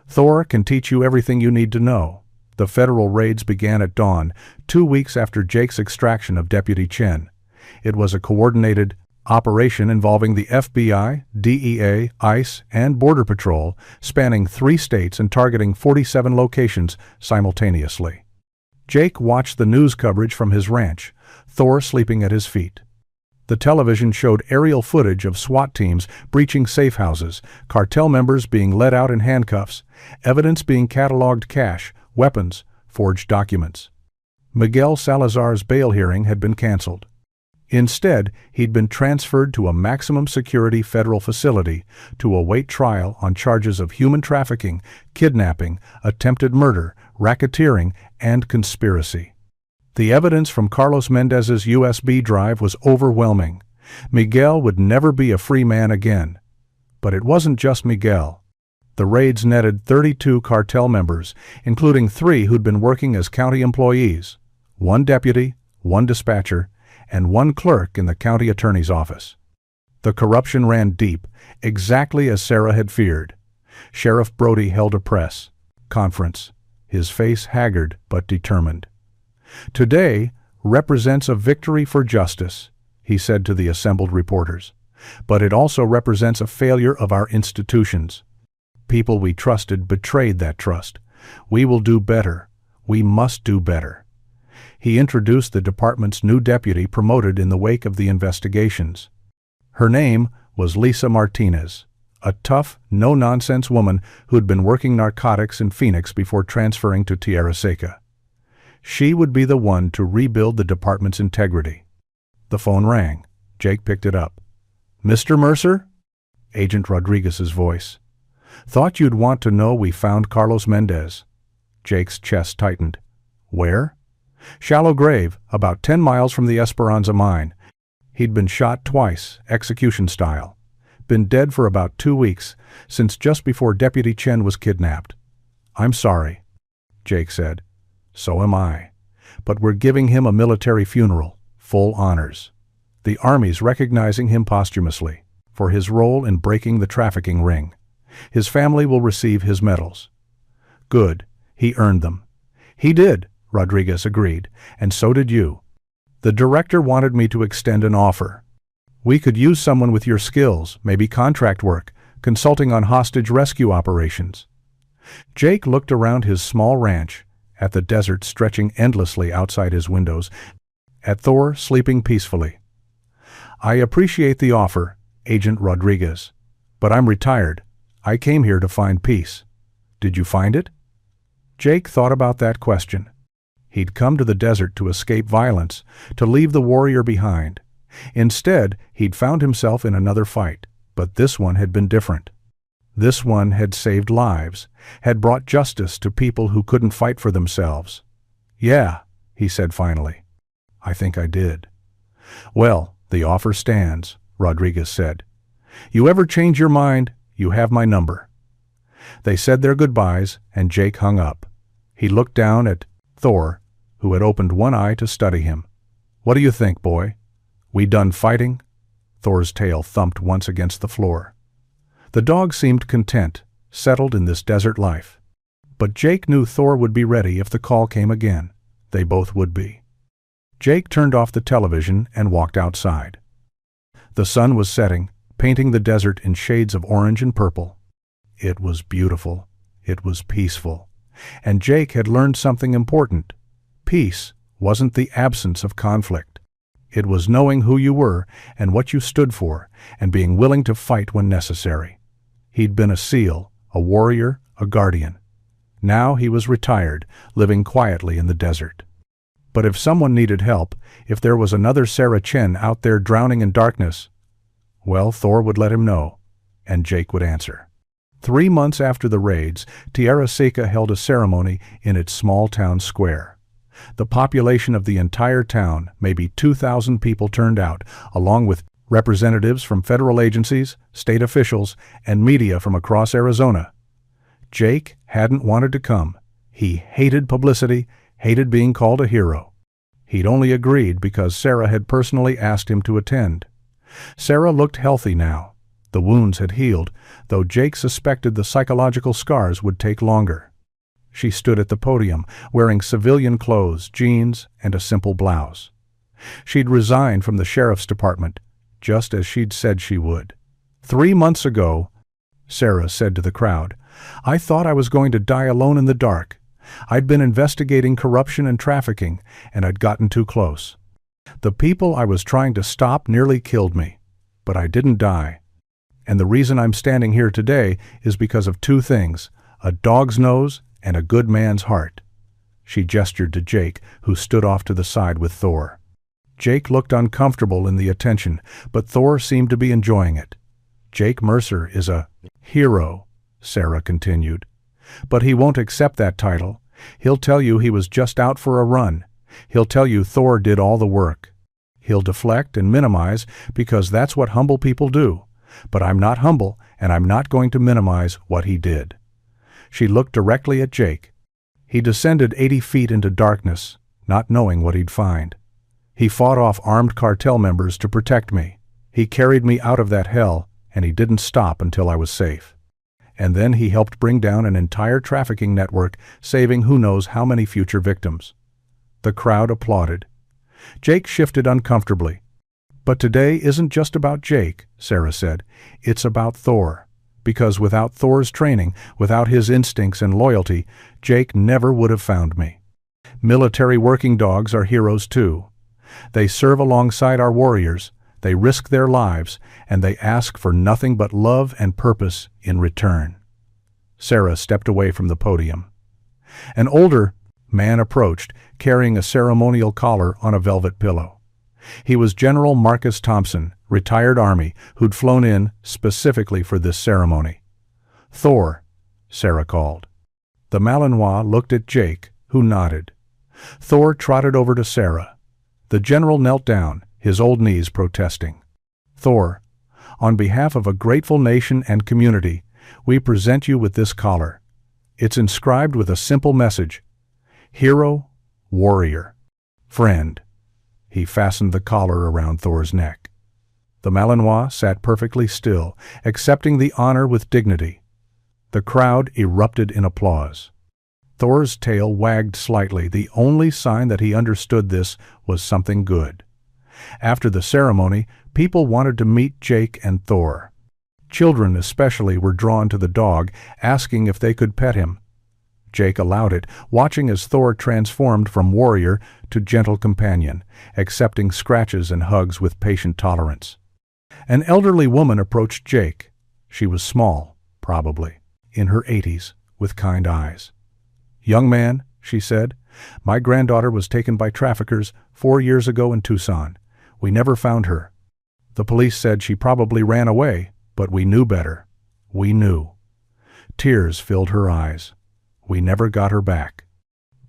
Thor can teach you everything you need to know. The federal raids began at dawn, 2 weeks after Jake's extraction of Deputy Chen. It was a coordinated operation involving the FBI, DEA, ICE, and Border Patrol, spanning 3 states and targeting 47 locations simultaneously. Jake watched the news coverage from his ranch, Thor sleeping at his feet. The television showed aerial footage of SWAT teams breaching safe houses, cartel members being led out in handcuffs, evidence being cataloged: cash, weapons, forged documents. Miguel Salazar's bail hearing had been canceled. Instead, he'd been transferred to a maximum security federal facility to await trial on charges of human trafficking, kidnapping, attempted murder, racketeering, and conspiracy. The evidence from Carlos Mendez's USB drive was overwhelming. Miguel would never be a free man again. But it wasn't just Miguel. The raids netted 32 cartel members, including 3 who'd been working as county employees, 1 deputy, 1 dispatcher, and 1 clerk in the county attorney's office. The corruption ran deep, exactly as Sarah had feared. Sheriff Brody held a press conference, his face haggard but determined. Today, represents a victory for justice," he said to the assembled reporters. "But it also represents a failure of our institutions. People we trusted betrayed that trust. We will do better. We must do better." He introduced the department's new deputy promoted in the wake of the investigations. Her name was Lisa Martinez, a tough, no-nonsense woman who had been working narcotics in Phoenix before transferring to Tierra Seca. She would be the one to rebuild the department's integrity. The phone rang. Jake picked it up. "Mr. Mercer?" Agent Rodriguez's voice. "Thought you'd want to know we found Carlos Mendez." Jake's chest tightened. "Where?" "Shallow grave, about 10 miles from the Esperanza mine. He'd been shot twice, execution style. Been dead for about 2 weeks, since just before Deputy Chen was kidnapped." "I'm sorry," Jake said. "So am I. But we're giving him a military funeral, full honors. The Army's recognizing him posthumously for his role in breaking the trafficking ring. His family will receive his medals." "Good. He earned them." "He did," Rodriguez agreed, "and so did you. The director wanted me to extend an offer. We could use someone with your skills, maybe contract work, consulting on hostage rescue operations." Jake looked around his small ranch, at the desert stretching endlessly outside his windows, at Thor sleeping peacefully. "I appreciate the offer, Agent Rodriguez, but I'm retired. I came here to find peace. Did you find it?" Jake thought about that question. He'd come to the desert to escape violence, to leave the warrior behind. Instead, he'd found himself in another fight, but this one had been different. This one had saved lives, had brought justice to people who couldn't fight for themselves. "Yeah," he said finally. "I think I did." "Well, the offer stands," Rodriguez said. "You ever change your mind, you have my number." They said their goodbyes, and Jake hung up. He looked down at Thor, who had opened one eye to study him. "What do you think, boy? We done fighting?" Thor's tail thumped once against the floor. The dog seemed content, settled in this desert life. But Jake knew Thor would be ready if the call came again. They both would be. Jake turned off the television and walked outside. The sun was setting, painting the desert in shades of orange and purple. It was beautiful. It was peaceful. And Jake had learned something important. Peace wasn't the absence of conflict. It was knowing who you were and what you stood for, and being willing to fight when necessary. He'd been a SEAL, a warrior, a guardian. Now he was retired, living quietly in the desert. But if someone needed help, if there was another Sarah Chen out there drowning in darkness, well, Thor would let him know, and Jake would answer. 3 months after the raids, Tierra Seca held a ceremony in its small town square. The population of the entire town, maybe 2,000 people, turned out, along with representatives from federal agencies, state officials, and media from across Arizona. Jake hadn't wanted to come. He hated publicity, hated being called a hero. He'd only agreed because Sarah had personally asked him to attend. Sarah looked healthy now. The wounds had healed, though Jake suspected the psychological scars would take longer. She stood at the podium, wearing civilian clothes, jeans, and a simple blouse. She'd resigned from the sheriff's department, just as she'd said she would. 3 months ago, Sarah said to the crowd, I thought I was going to die alone in the dark. I'd been investigating corruption and trafficking, and I'd gotten too close. The people I was trying to stop nearly killed me, but I didn't die. And the reason I'm standing here today is because of 2 things, a dog's nose and a good man's heart. She gestured to Jake, who stood off to the side with Thor. Jake looked uncomfortable in the attention, but Thor seemed to be enjoying it. Jake Mercer is a hero, Sarah continued. But he won't accept that title. He'll tell you he was just out for a run. He'll tell you Thor did all the work. He'll deflect and minimize because that's what humble people do. But I'm not humble, and I'm not going to minimize what he did. She looked directly at Jake. He descended 80 feet into darkness, not knowing what he'd find. He fought off armed cartel members to protect me. He carried me out of that hell, and he didn't stop until I was safe. And then he helped bring down an entire trafficking network, saving who knows how many future victims. The crowd applauded. Jake shifted uncomfortably. "But today isn't just about Jake," Sarah said. "It's about Thor. Because without Thor's training, without his instincts and loyalty, Jake never would have found me. Military working dogs are heroes too. They serve alongside our warriors, they risk their lives, and they ask for nothing but love and purpose in return." Sarah stepped away from the podium. An older man approached, carrying a ceremonial collar on a velvet pillow. He was General Marcus Thompson, retired Army, who'd flown in specifically for this ceremony. "Thor," Sarah called. The Malinois looked at Jake, who nodded. Thor trotted over to Sarah. The general knelt down, his old knees protesting. "Thor, on behalf of a grateful nation and community, we present you with this collar. It's inscribed with a simple message: hero, warrior, friend." He fastened the collar around Thor's neck. The Malinois sat perfectly still, accepting the honor with dignity. The crowd erupted in applause. Thor's tail wagged slightly. The only sign that he understood this was something good. After the ceremony, people wanted to meet Jake and Thor. Children especially were drawn to the dog, asking if they could pet him. Jake allowed it, watching as Thor transformed from warrior to gentle companion, accepting scratches and hugs with patient tolerance. An elderly woman approached Jake. She was small, probably, in her 80s, with kind eyes. "Young man," she said, "my granddaughter was taken by traffickers 4 years ago in Tucson. We never found her. The police said she probably ran away, but we knew better. We knew." Tears filled her eyes. "We never got her back.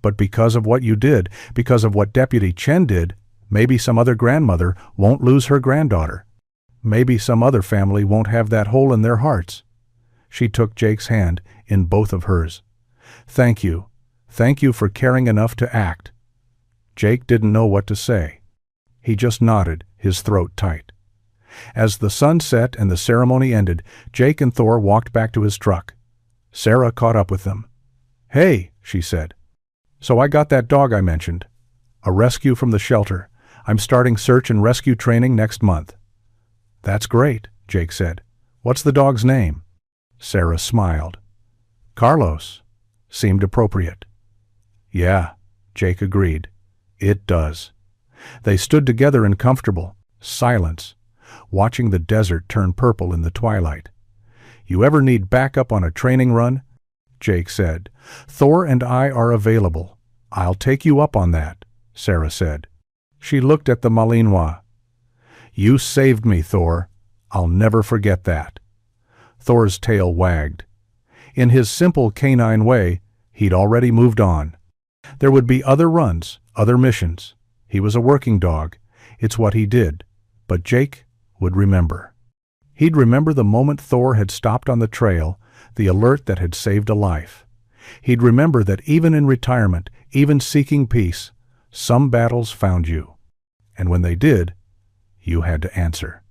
But because of what you did, because of what Deputy Chen did, maybe some other grandmother won't lose her granddaughter. Maybe some other family won't have that hole in their hearts." She took Jake's hand in both of hers. "Thank you. Thank you for caring enough to act." Jake didn't know what to say. He just nodded, his throat tight. As the sun set and the ceremony ended, Jake and Thor walked back to his truck. Sarah caught up with them. "Hey," she said. "So I got that dog I mentioned. A rescue from the shelter. I'm starting search and rescue training next month." "That's great," Jake said. "What's the dog's name?" Sarah smiled. "Carlos." Seemed appropriate. "Yeah," Jake agreed. "It does." They stood together in comfortable silence, watching the desert turn purple in the twilight. "You ever need backup on a training run?" Jake said. "Thor and I are available. I'll take you up on that," Sarah said. She looked at the Malinois. "You saved me, Thor. I'll never forget that." Thor's tail wagged. In his simple canine way, he'd already moved on. There would be other runs, other missions. He was a working dog. It's what he did. But Jake would remember. He'd remember the moment Thor had stopped on the trail, the alert that had saved a life. He'd remember that even in retirement, even seeking peace, some battles found you. And when they did, you had to answer.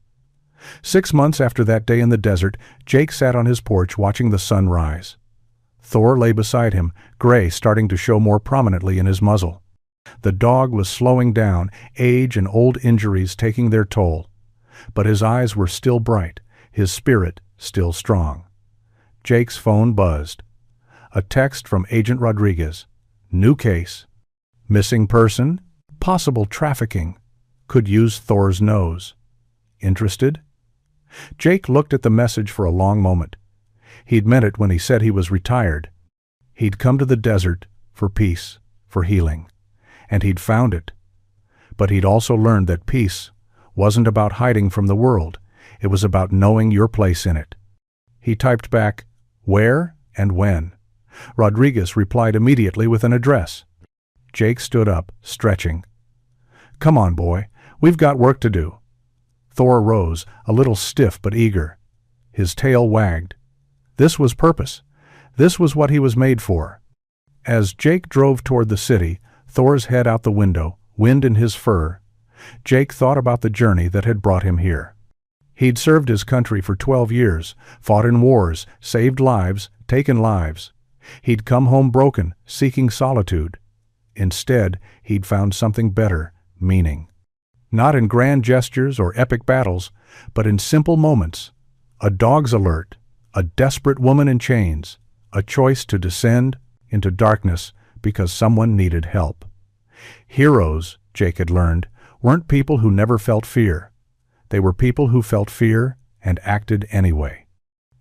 6 months after that day in the desert, Jake sat on his porch watching the sun rise. Thor lay beside him, gray starting to show more prominently in his muzzle. The dog was slowing down, age and old injuries taking their toll. But his eyes were still bright, his spirit still strong. Jake's phone buzzed. A text from Agent Rodriguez. New case. Missing person? Possible trafficking. Could use Thor's nose. Interested? Jake looked at the message for a long moment. He'd meant it when he said he was retired. He'd come to the desert for peace, for healing. And he'd found it. But he'd also learned that peace wasn't about hiding from the world. It was about knowing your place in it. He typed back, "Where and when?" Rodriguez replied immediately with an address. Jake stood up, stretching. "Come on, boy. We've got work to do." Thor rose, a little stiff but eager. His tail wagged. This was purpose. This was what he was made for. As Jake drove toward the city, Thor's head out the window, wind in his fur, Jake thought about the journey that had brought him here. He'd served his country for 12 years, fought in wars, saved lives, taken lives. He'd come home broken, seeking solitude. Instead, he'd found something better, meaning. Not in grand gestures or epic battles, but in simple moments. A dog's alert, a desperate woman in chains, a choice to descend into darkness because someone needed help. Heroes, Jake had learned, weren't people who never felt fear. They were people who felt fear and acted anyway.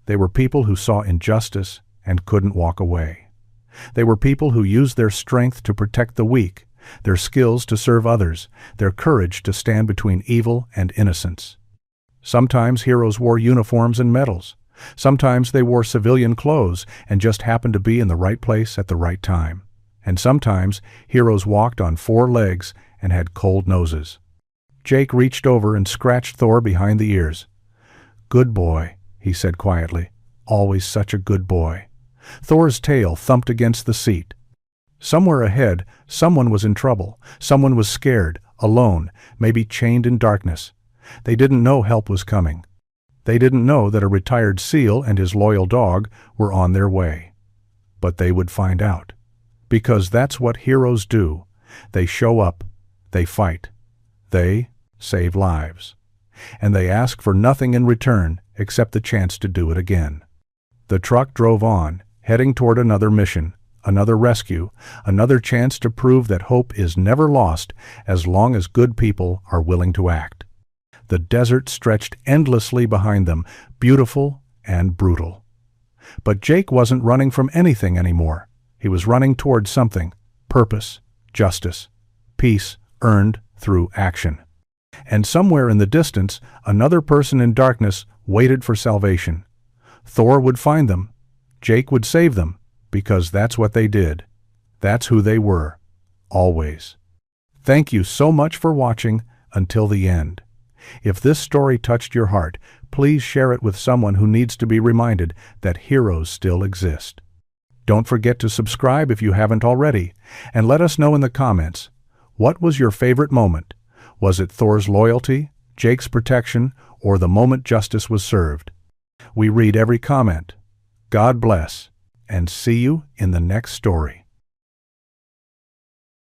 They were people who saw injustice and couldn't walk away. They were people who used their strength to protect the weak, their skills to serve others, their courage to stand between evil and innocence. Sometimes heroes wore uniforms and medals. Sometimes they wore civilian clothes and just happened to be in the right place at the right time. And sometimes heroes walked on 4 legs and had cold noses. Jake reached over and scratched Thor behind the ears. "Good boy," he said quietly. "Always such a good boy." Thor's tail thumped against the seat. Somewhere ahead, someone was in trouble. Someone was scared, alone, maybe chained in darkness. They didn't know help was coming. They didn't know that a retired SEAL and his loyal dog were on their way. But they would find out. Because that's what heroes do. They show up. They fight. They save lives. And they ask for nothing in return except the chance to do it again. The truck drove on, heading toward another mission, another rescue, another chance to prove that hope is never lost as long as good people are willing to act. The desert stretched endlessly behind them, beautiful and brutal. But Jake wasn't running from anything anymore. He was running toward something: purpose, justice, peace earned through action. And somewhere in the distance, another person in darkness waited for salvation. Thor would find them. Jake would save them, because that's what they did. That's who they were, always. Thank you so much for watching until the end. If this story touched your heart, please share it with someone who needs to be reminded that heroes still exist. Don't forget to subscribe if you haven't already, and let us know in the comments, what was your favorite moment? Was it Thor's loyalty, Jake's protection, or the moment justice was served? We read every comment. God bless, and see you in the next story.